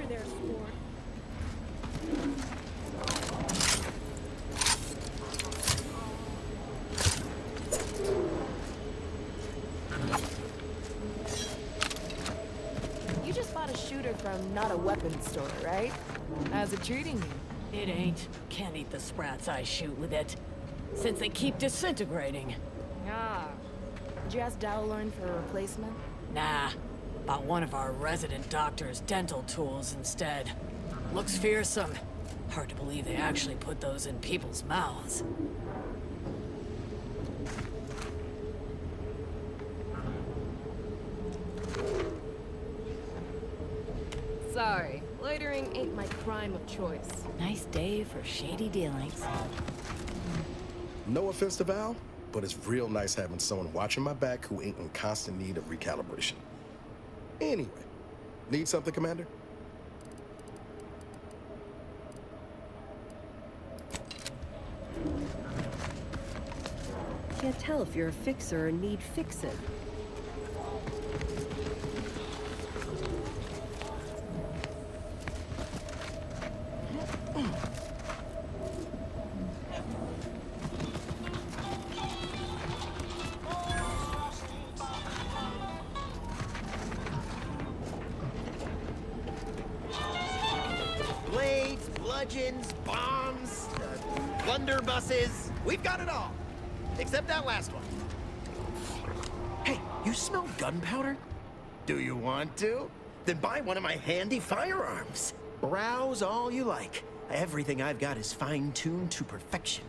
there, sport. You just bought a shooter from not a weapons store, right? How's it treating you? It ain't. Can't eat the sprats I shoot with it. Since they keep disintegrating. Ah. Did you ask Dowlorn for a replacement? Nah. Bought one of our resident doctor's dental tools instead. Looks fearsome. Hard to believe they actually put those in people's mouths. Sorry, loitering ain't my crime of choice. Nice day for shady dealings. No offense to Val, but it's real nice having someone watching my back who ain't in constant need of recalibration. Anyway, need something, Commander? Can't tell if you're a fixer or need fixing. Blades, bludgeons, bombs, blunderbusses. We've got it all. Except that last one. Hey, you smell gunpowder? Do you want to? Then buy one of my handy firearms. Browse all you like. Everything I've got is fine-tuned to perfection.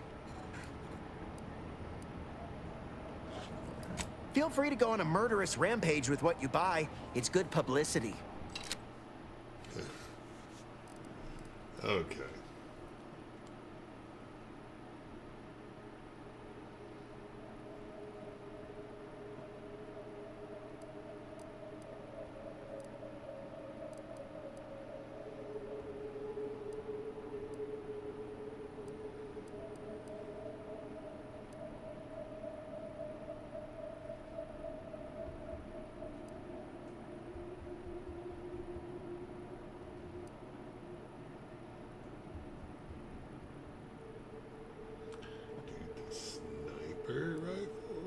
Feel free to go on a murderous rampage with what you buy. It's good publicity. Okay. Sniper rifle?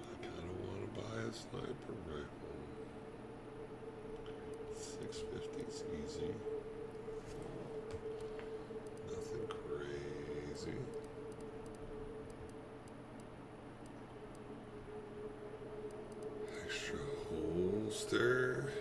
I kind of want to buy a sniper rifle. 650 is easy. Nothing crazy. Extra holster.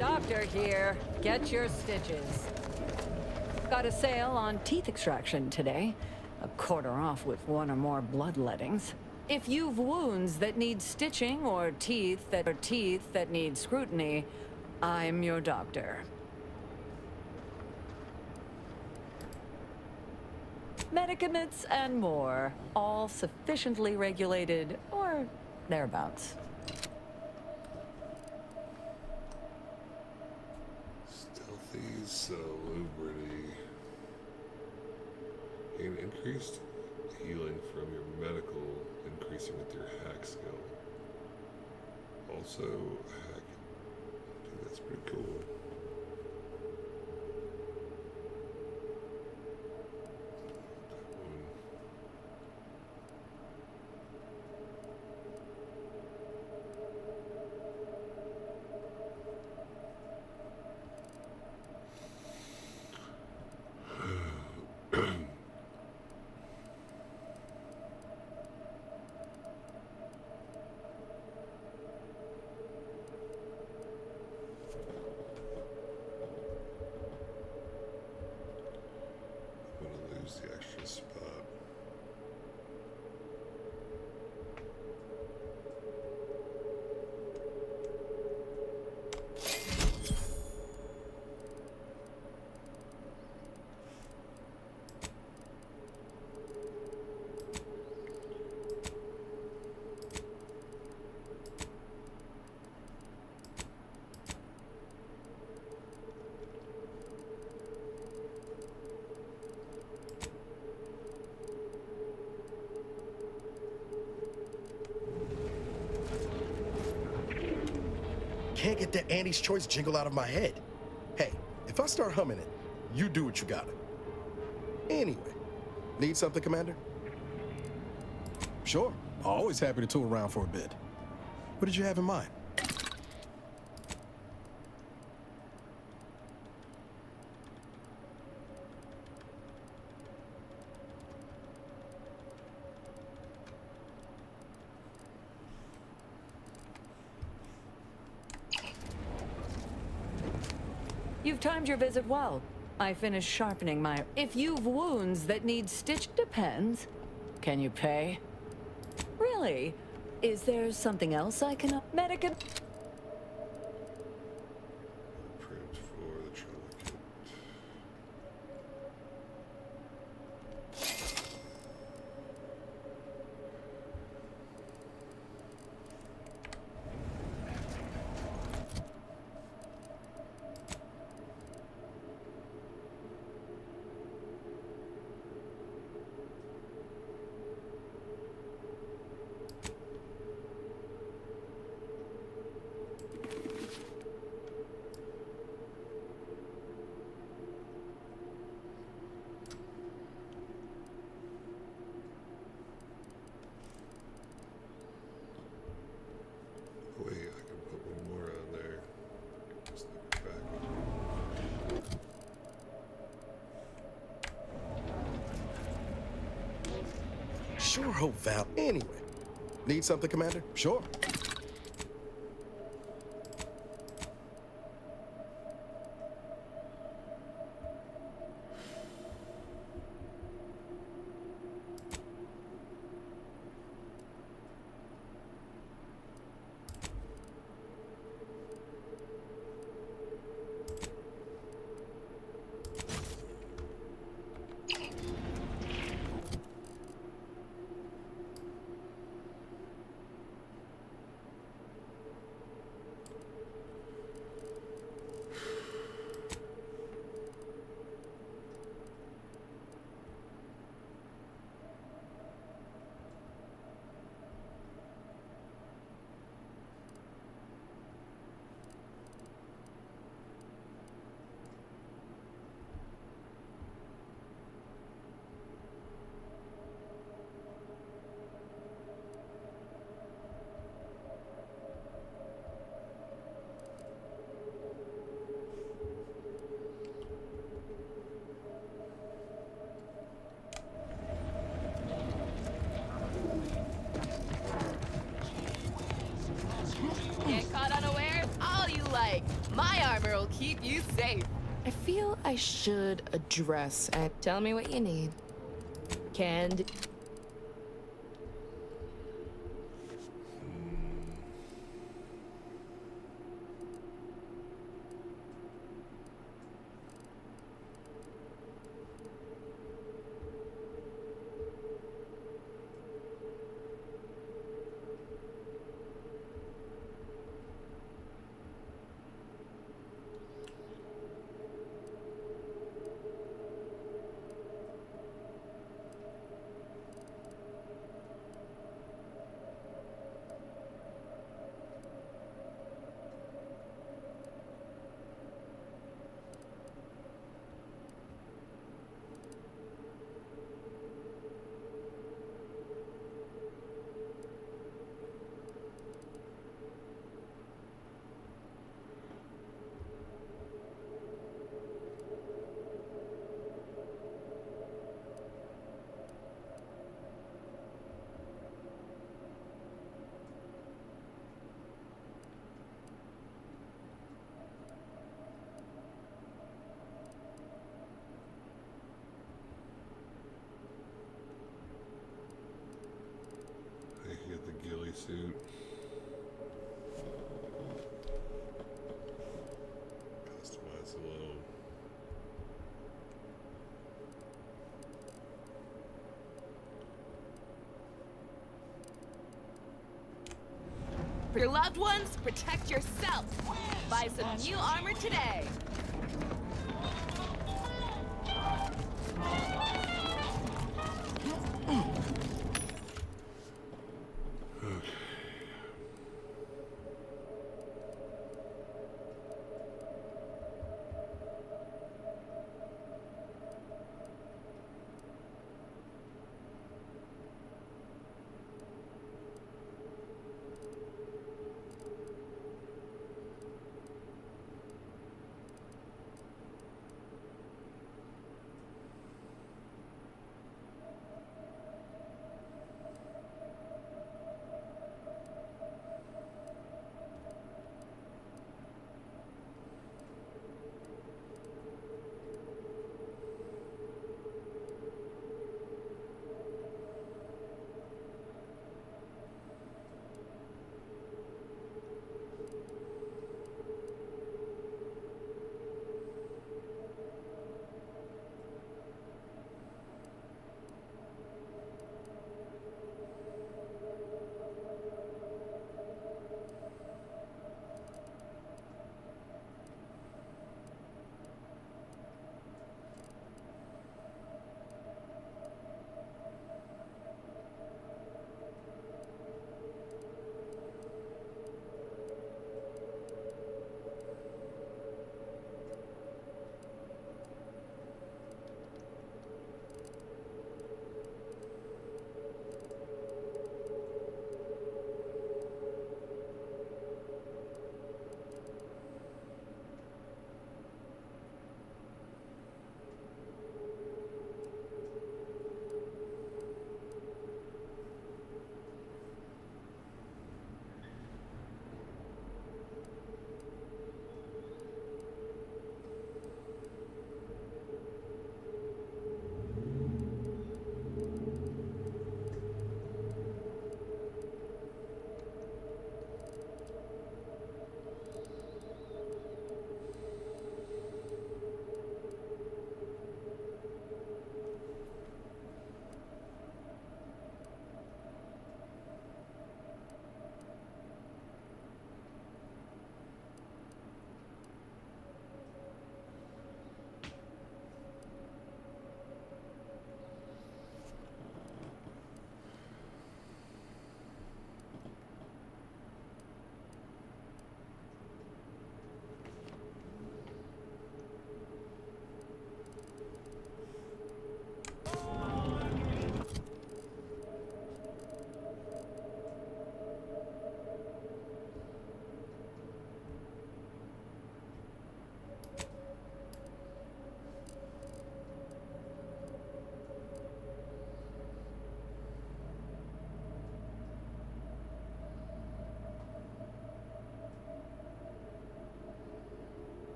Doctor here. Get your stitches. Got a sale on teeth extraction today. A quarter off with one or more bloodlettings. If you've wounds that need stitching or teeth that need scrutiny, I'm your doctor. Medicaments and more, all sufficiently regulated or thereabouts. These salubrity. Gain increased healing from your medical, increasing with your hack skill. Also, hack. Dude, that's pretty cool. The extra spot. Can't get that Andy's Choice jingle out of my head. Hey, if I start humming it, you do what you gotta. Anyway, need something, Commander? Sure, always happy to tool around for a bit. What did you have in mind? You've timed your visit well. I finished sharpening my... If you've wounds that need stitched, depends. Can you pay? Really? Is there something else I can... Medicament... Print for the trauma kit. Wait, I can put one more on there. Just look back. Sure hope Val. Anyway, need something, Commander? Sure. Get caught unawares all you like. My armor will keep you safe. I feel I should address and tell me what you need. Canned. your loved ones, protect yourself. Buy some new armor today.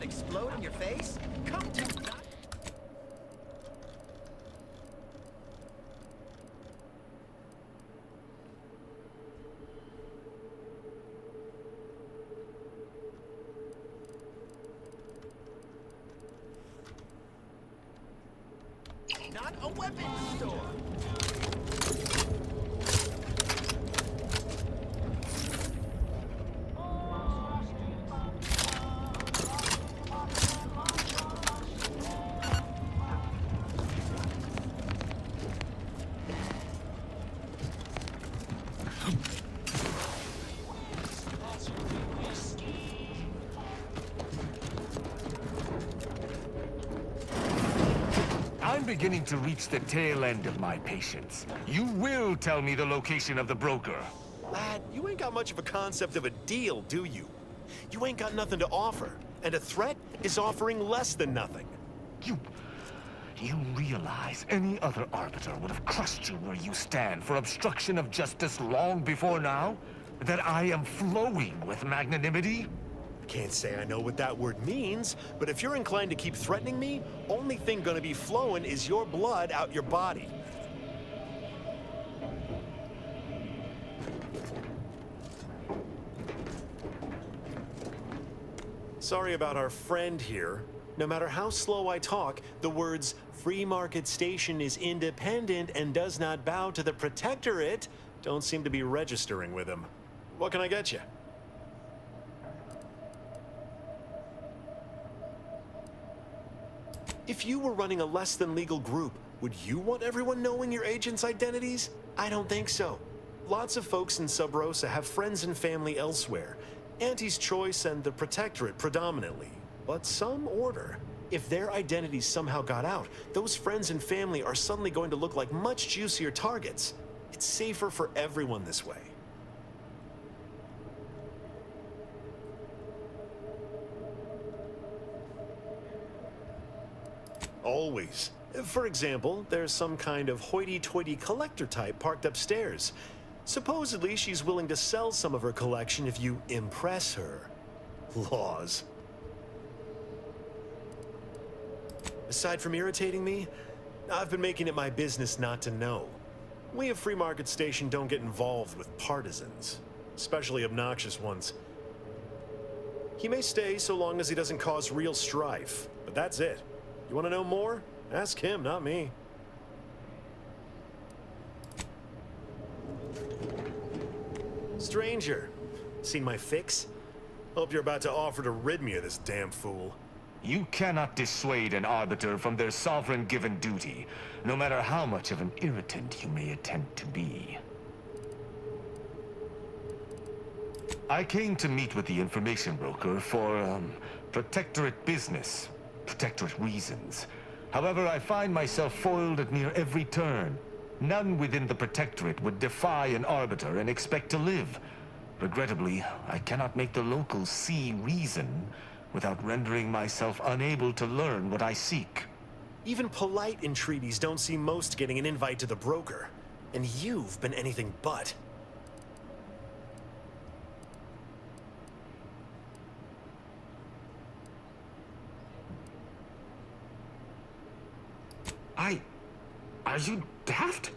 that explode in your face? Come to... Not a weapons store! I'm beginning to reach the tail end of my patience. You will tell me the location of the broker. Lad, you ain't got much of a concept of a deal, do you? You ain't got nothing to offer, and a threat is offering less than nothing. You realize any other arbiter would have crushed you where you stand for obstruction of justice long before now? That I am flowing with magnanimity? Can't say I know what that word means, but if you're inclined to keep threatening me, only thing gonna be flowing is your blood out your body. Sorry about our friend here. No matter how slow I talk, the words "Free Market Station is independent and does not bow to the Protectorate" don't seem to be registering with him. What can I get you? If you were running a less than legal group, would you want everyone knowing your agents' identities? I don't think so. Lots of folks in Sub Rosa have friends and family elsewhere. Auntie's Choice and the Protectorate predominantly, but some order. If their identities somehow got out, those friends and family are suddenly going to look like much juicier targets. It's safer for everyone this way. Always. For example, there's some kind of hoity-toity collector type parked upstairs. Supposedly, she's willing to sell some of her collection if you impress her. Laws. Aside from irritating me, I've been making it my business not to know. We at Free Market Station don't get involved with partisans, especially obnoxious ones. He may stay so long as he doesn't cause real strife, but that's it. You want to know more? Ask him, not me. Stranger, seen my fix? Hope you're about to offer to rid me of this damn fool. You cannot dissuade an arbiter from their sovereign-given duty, no matter how much of an irritant you may attempt to be. I came to meet with the information broker for, Protectorate business. Protectorate reasons. However, I find myself foiled at near every turn. None within the Protectorate would defy an arbiter and expect to live. Regrettably, I cannot make the locals see reason without rendering myself unable to learn what I seek. Even polite entreaties don't see most getting an invite to the broker. And you've been anything but. Are you daft?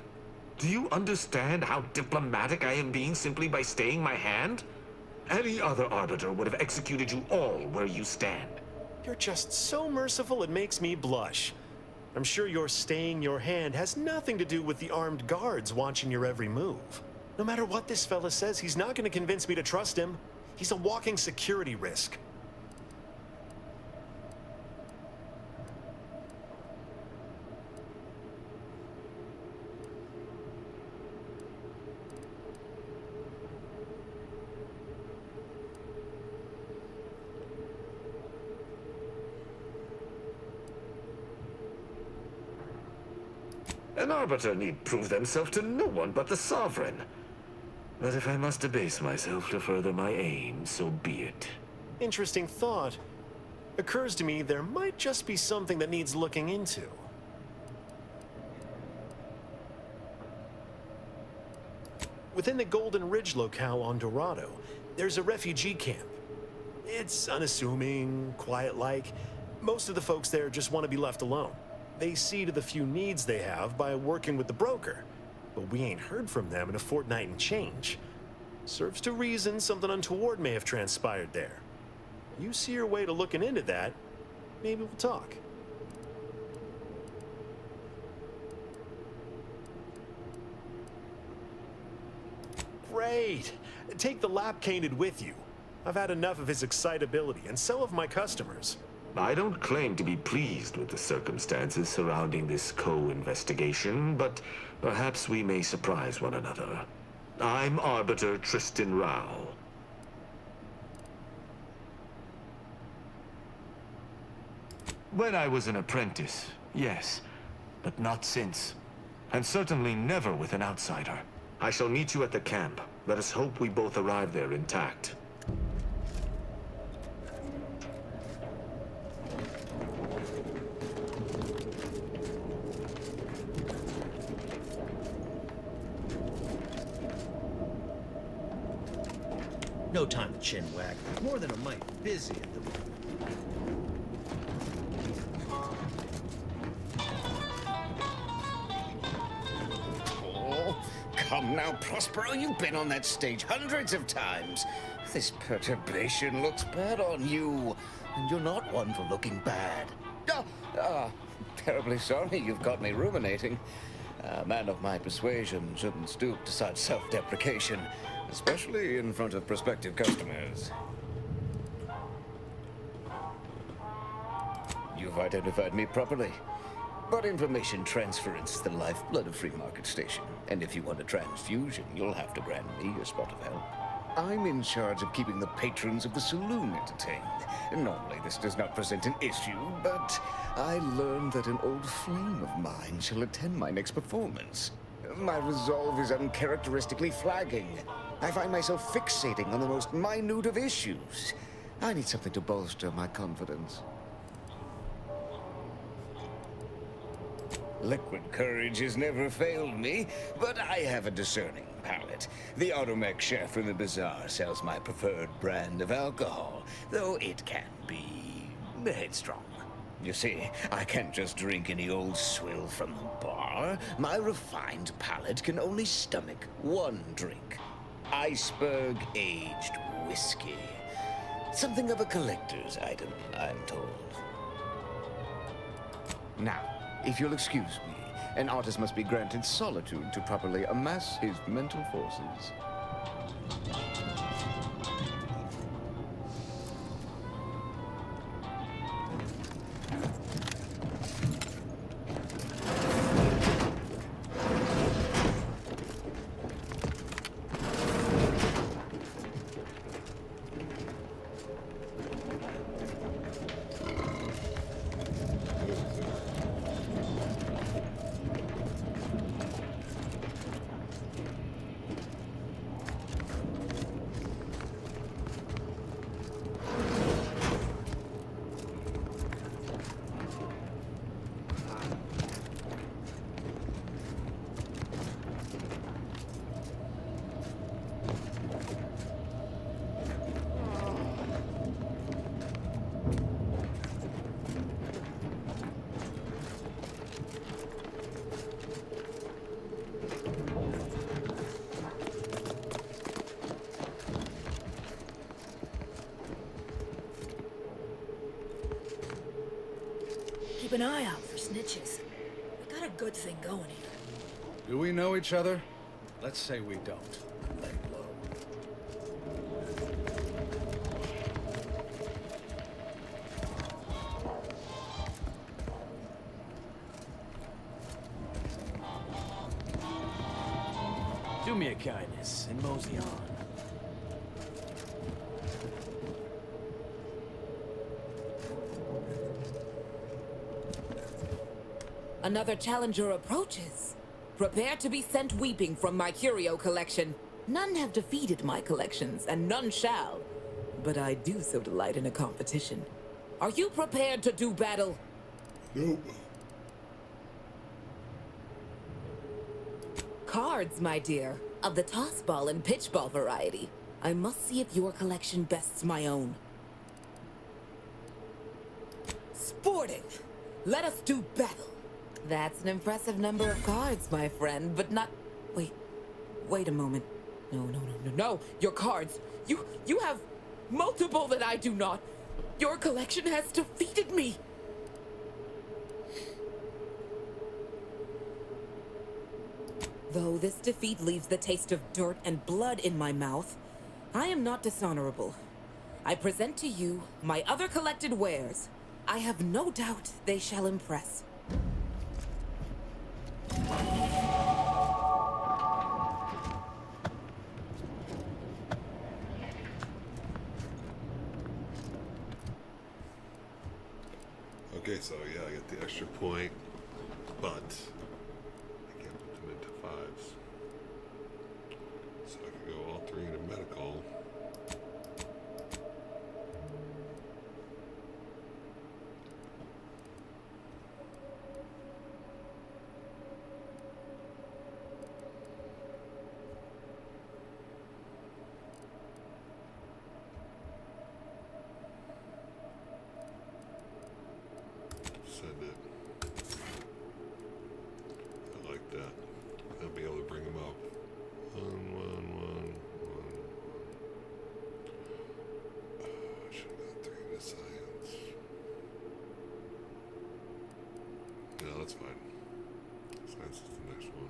Do you understand how diplomatic I am being simply by staying my hand? Any other arbiter would have executed you all where you stand. You're just so merciful it makes me blush. I'm sure your staying your hand has nothing to do with the armed guards watching your every move. No matter what this fella says, he's not going to convince me to trust him. He's a walking security risk. An arbiter need prove themselves to no one but the sovereign. But if I must debase myself to further my aim, so be it. Interesting thought. Occurs to me there might just be something that needs looking into. Within the Golden Ridge locale on Dorado, there's a refugee camp. It's unassuming, quiet-like. Most of the folks there just want to be left alone. They see to the few needs they have by working with the broker. But we ain't heard from them in a fortnight and change. Serves to reason something untoward may have transpired there. You see your way to looking into that, maybe we'll talk. Great! Take the lap canid with you. I've had enough of his excitability, and so have my customers. I don't claim to be pleased with the circumstances surrounding this co-investigation, but perhaps we may surprise one another. I'm Arbiter Tristan Rao. When I was an apprentice, yes, but not since. And certainly never with an outsider. I shall meet you at the camp. Let us hope we both arrive there intact. No time to chinwag. More than a mite busy at the moment. Oh, come now, Prospero. You've been on that stage hundreds of times. This perturbation looks bad on you. And you're not one for looking bad. Terribly sorry you've got me ruminating. A man of my persuasion shouldn't stoop to such self-deprecation, especially in front of prospective customers. You've identified me properly. But information transference is the lifeblood of Free Market Station. And if you want a transfusion, you'll have to grant me a spot of help. I'm in charge of keeping the patrons of the saloon entertained. Normally this does not present an issue, but I learned that an old flame of mine shall attend my next performance. My resolve is uncharacteristically flagging. I find myself fixating on the most minute of issues. I need something to bolster my confidence. Liquid courage has never failed me, but I have a discerning palate. The automech chef in the bazaar sells my preferred brand of alcohol, though it can be headstrong. You see, I can't just drink any old swill from the bar. My refined palate can only stomach one drink. Iceberg-aged whiskey. Something of a collector's item, I'm told. Now, if you'll excuse me, an artist must be granted solitude to properly amass his mental forces. Keep an eye out for snitches. We got a good thing going here. Do we know each other? Let's say we don't. Lay low. Do me a kindness and mosey on. Another challenger approaches. Prepare to be sent weeping from my curio collection. None have defeated my collections, and none shall. But I do so delight in a competition. Are you prepared to do battle? Nope. Cards, my dear, of the toss ball and pitch ball variety. I must see if your collection bests my own. Let us do battle. That's an impressive number of cards, my friend, but not... Wait a moment. No. Your cards. You have multiple that I do not. Your collection has defeated me. Though this defeat leaves the taste of dirt and blood in my mouth, I am not dishonorable. I present to you my other collected wares. I have no doubt they shall impress. Okay, so yeah, I get the extra point, but I can't put them into 5s. So I can go all 3 into medical. Send it. I like that. I'll be able to bring them up. 1, 1, 1, 1. I should have got 3 into science. No, that's fine. Science is the next one.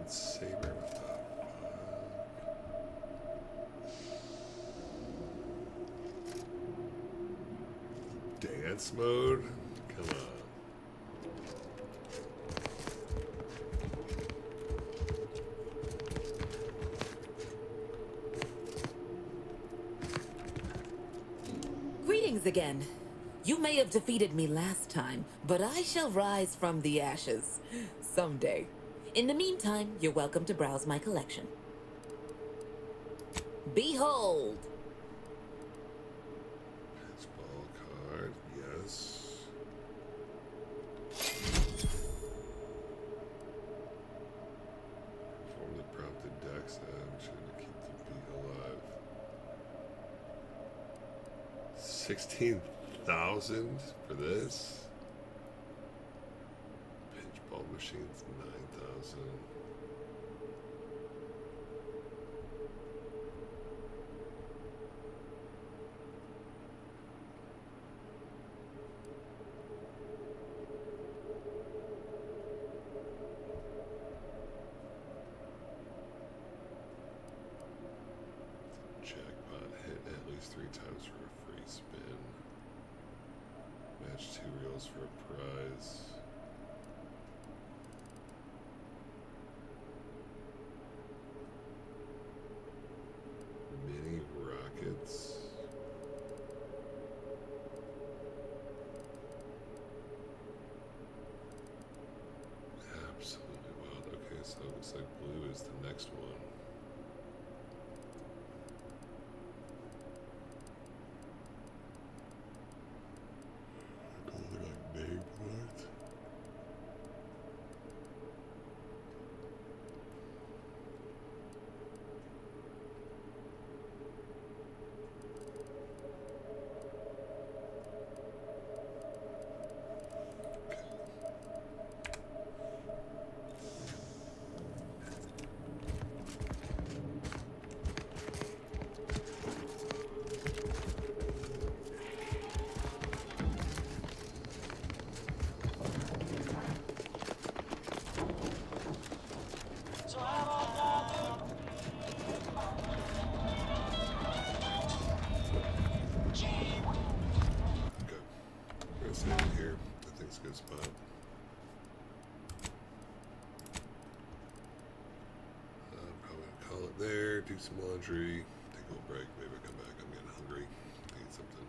Saber, what the fuck? Dance mode? Come on. Greetings again. You may have defeated me last time, but I shall rise from the ashes someday. In the meantime, you're welcome to browse my collection. Behold! Pitchball card, yes. Perform the prompted dex action to keep the beat alive. 16,000 for this? Pinchball machines, 9,000. Jackpot hit at least 3 times for a free spin. Match 2 reels for a prize. Mini rockets. Absolutely wild. Okay, so it looks like blue is the next one. Like name cards. Okay. We're gonna save it here. I think it's a good spot. Probably gonna call it there, do some laundry, take a little break, maybe I'll come back. I'm getting hungry. I need something.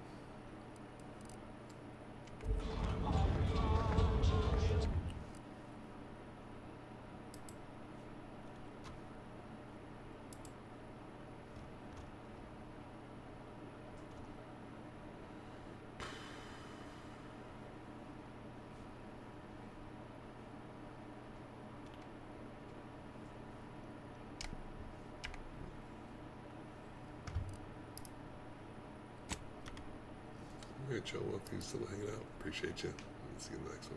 All right, Joe. Well, you still hanging out. Appreciate you. See you in the next one.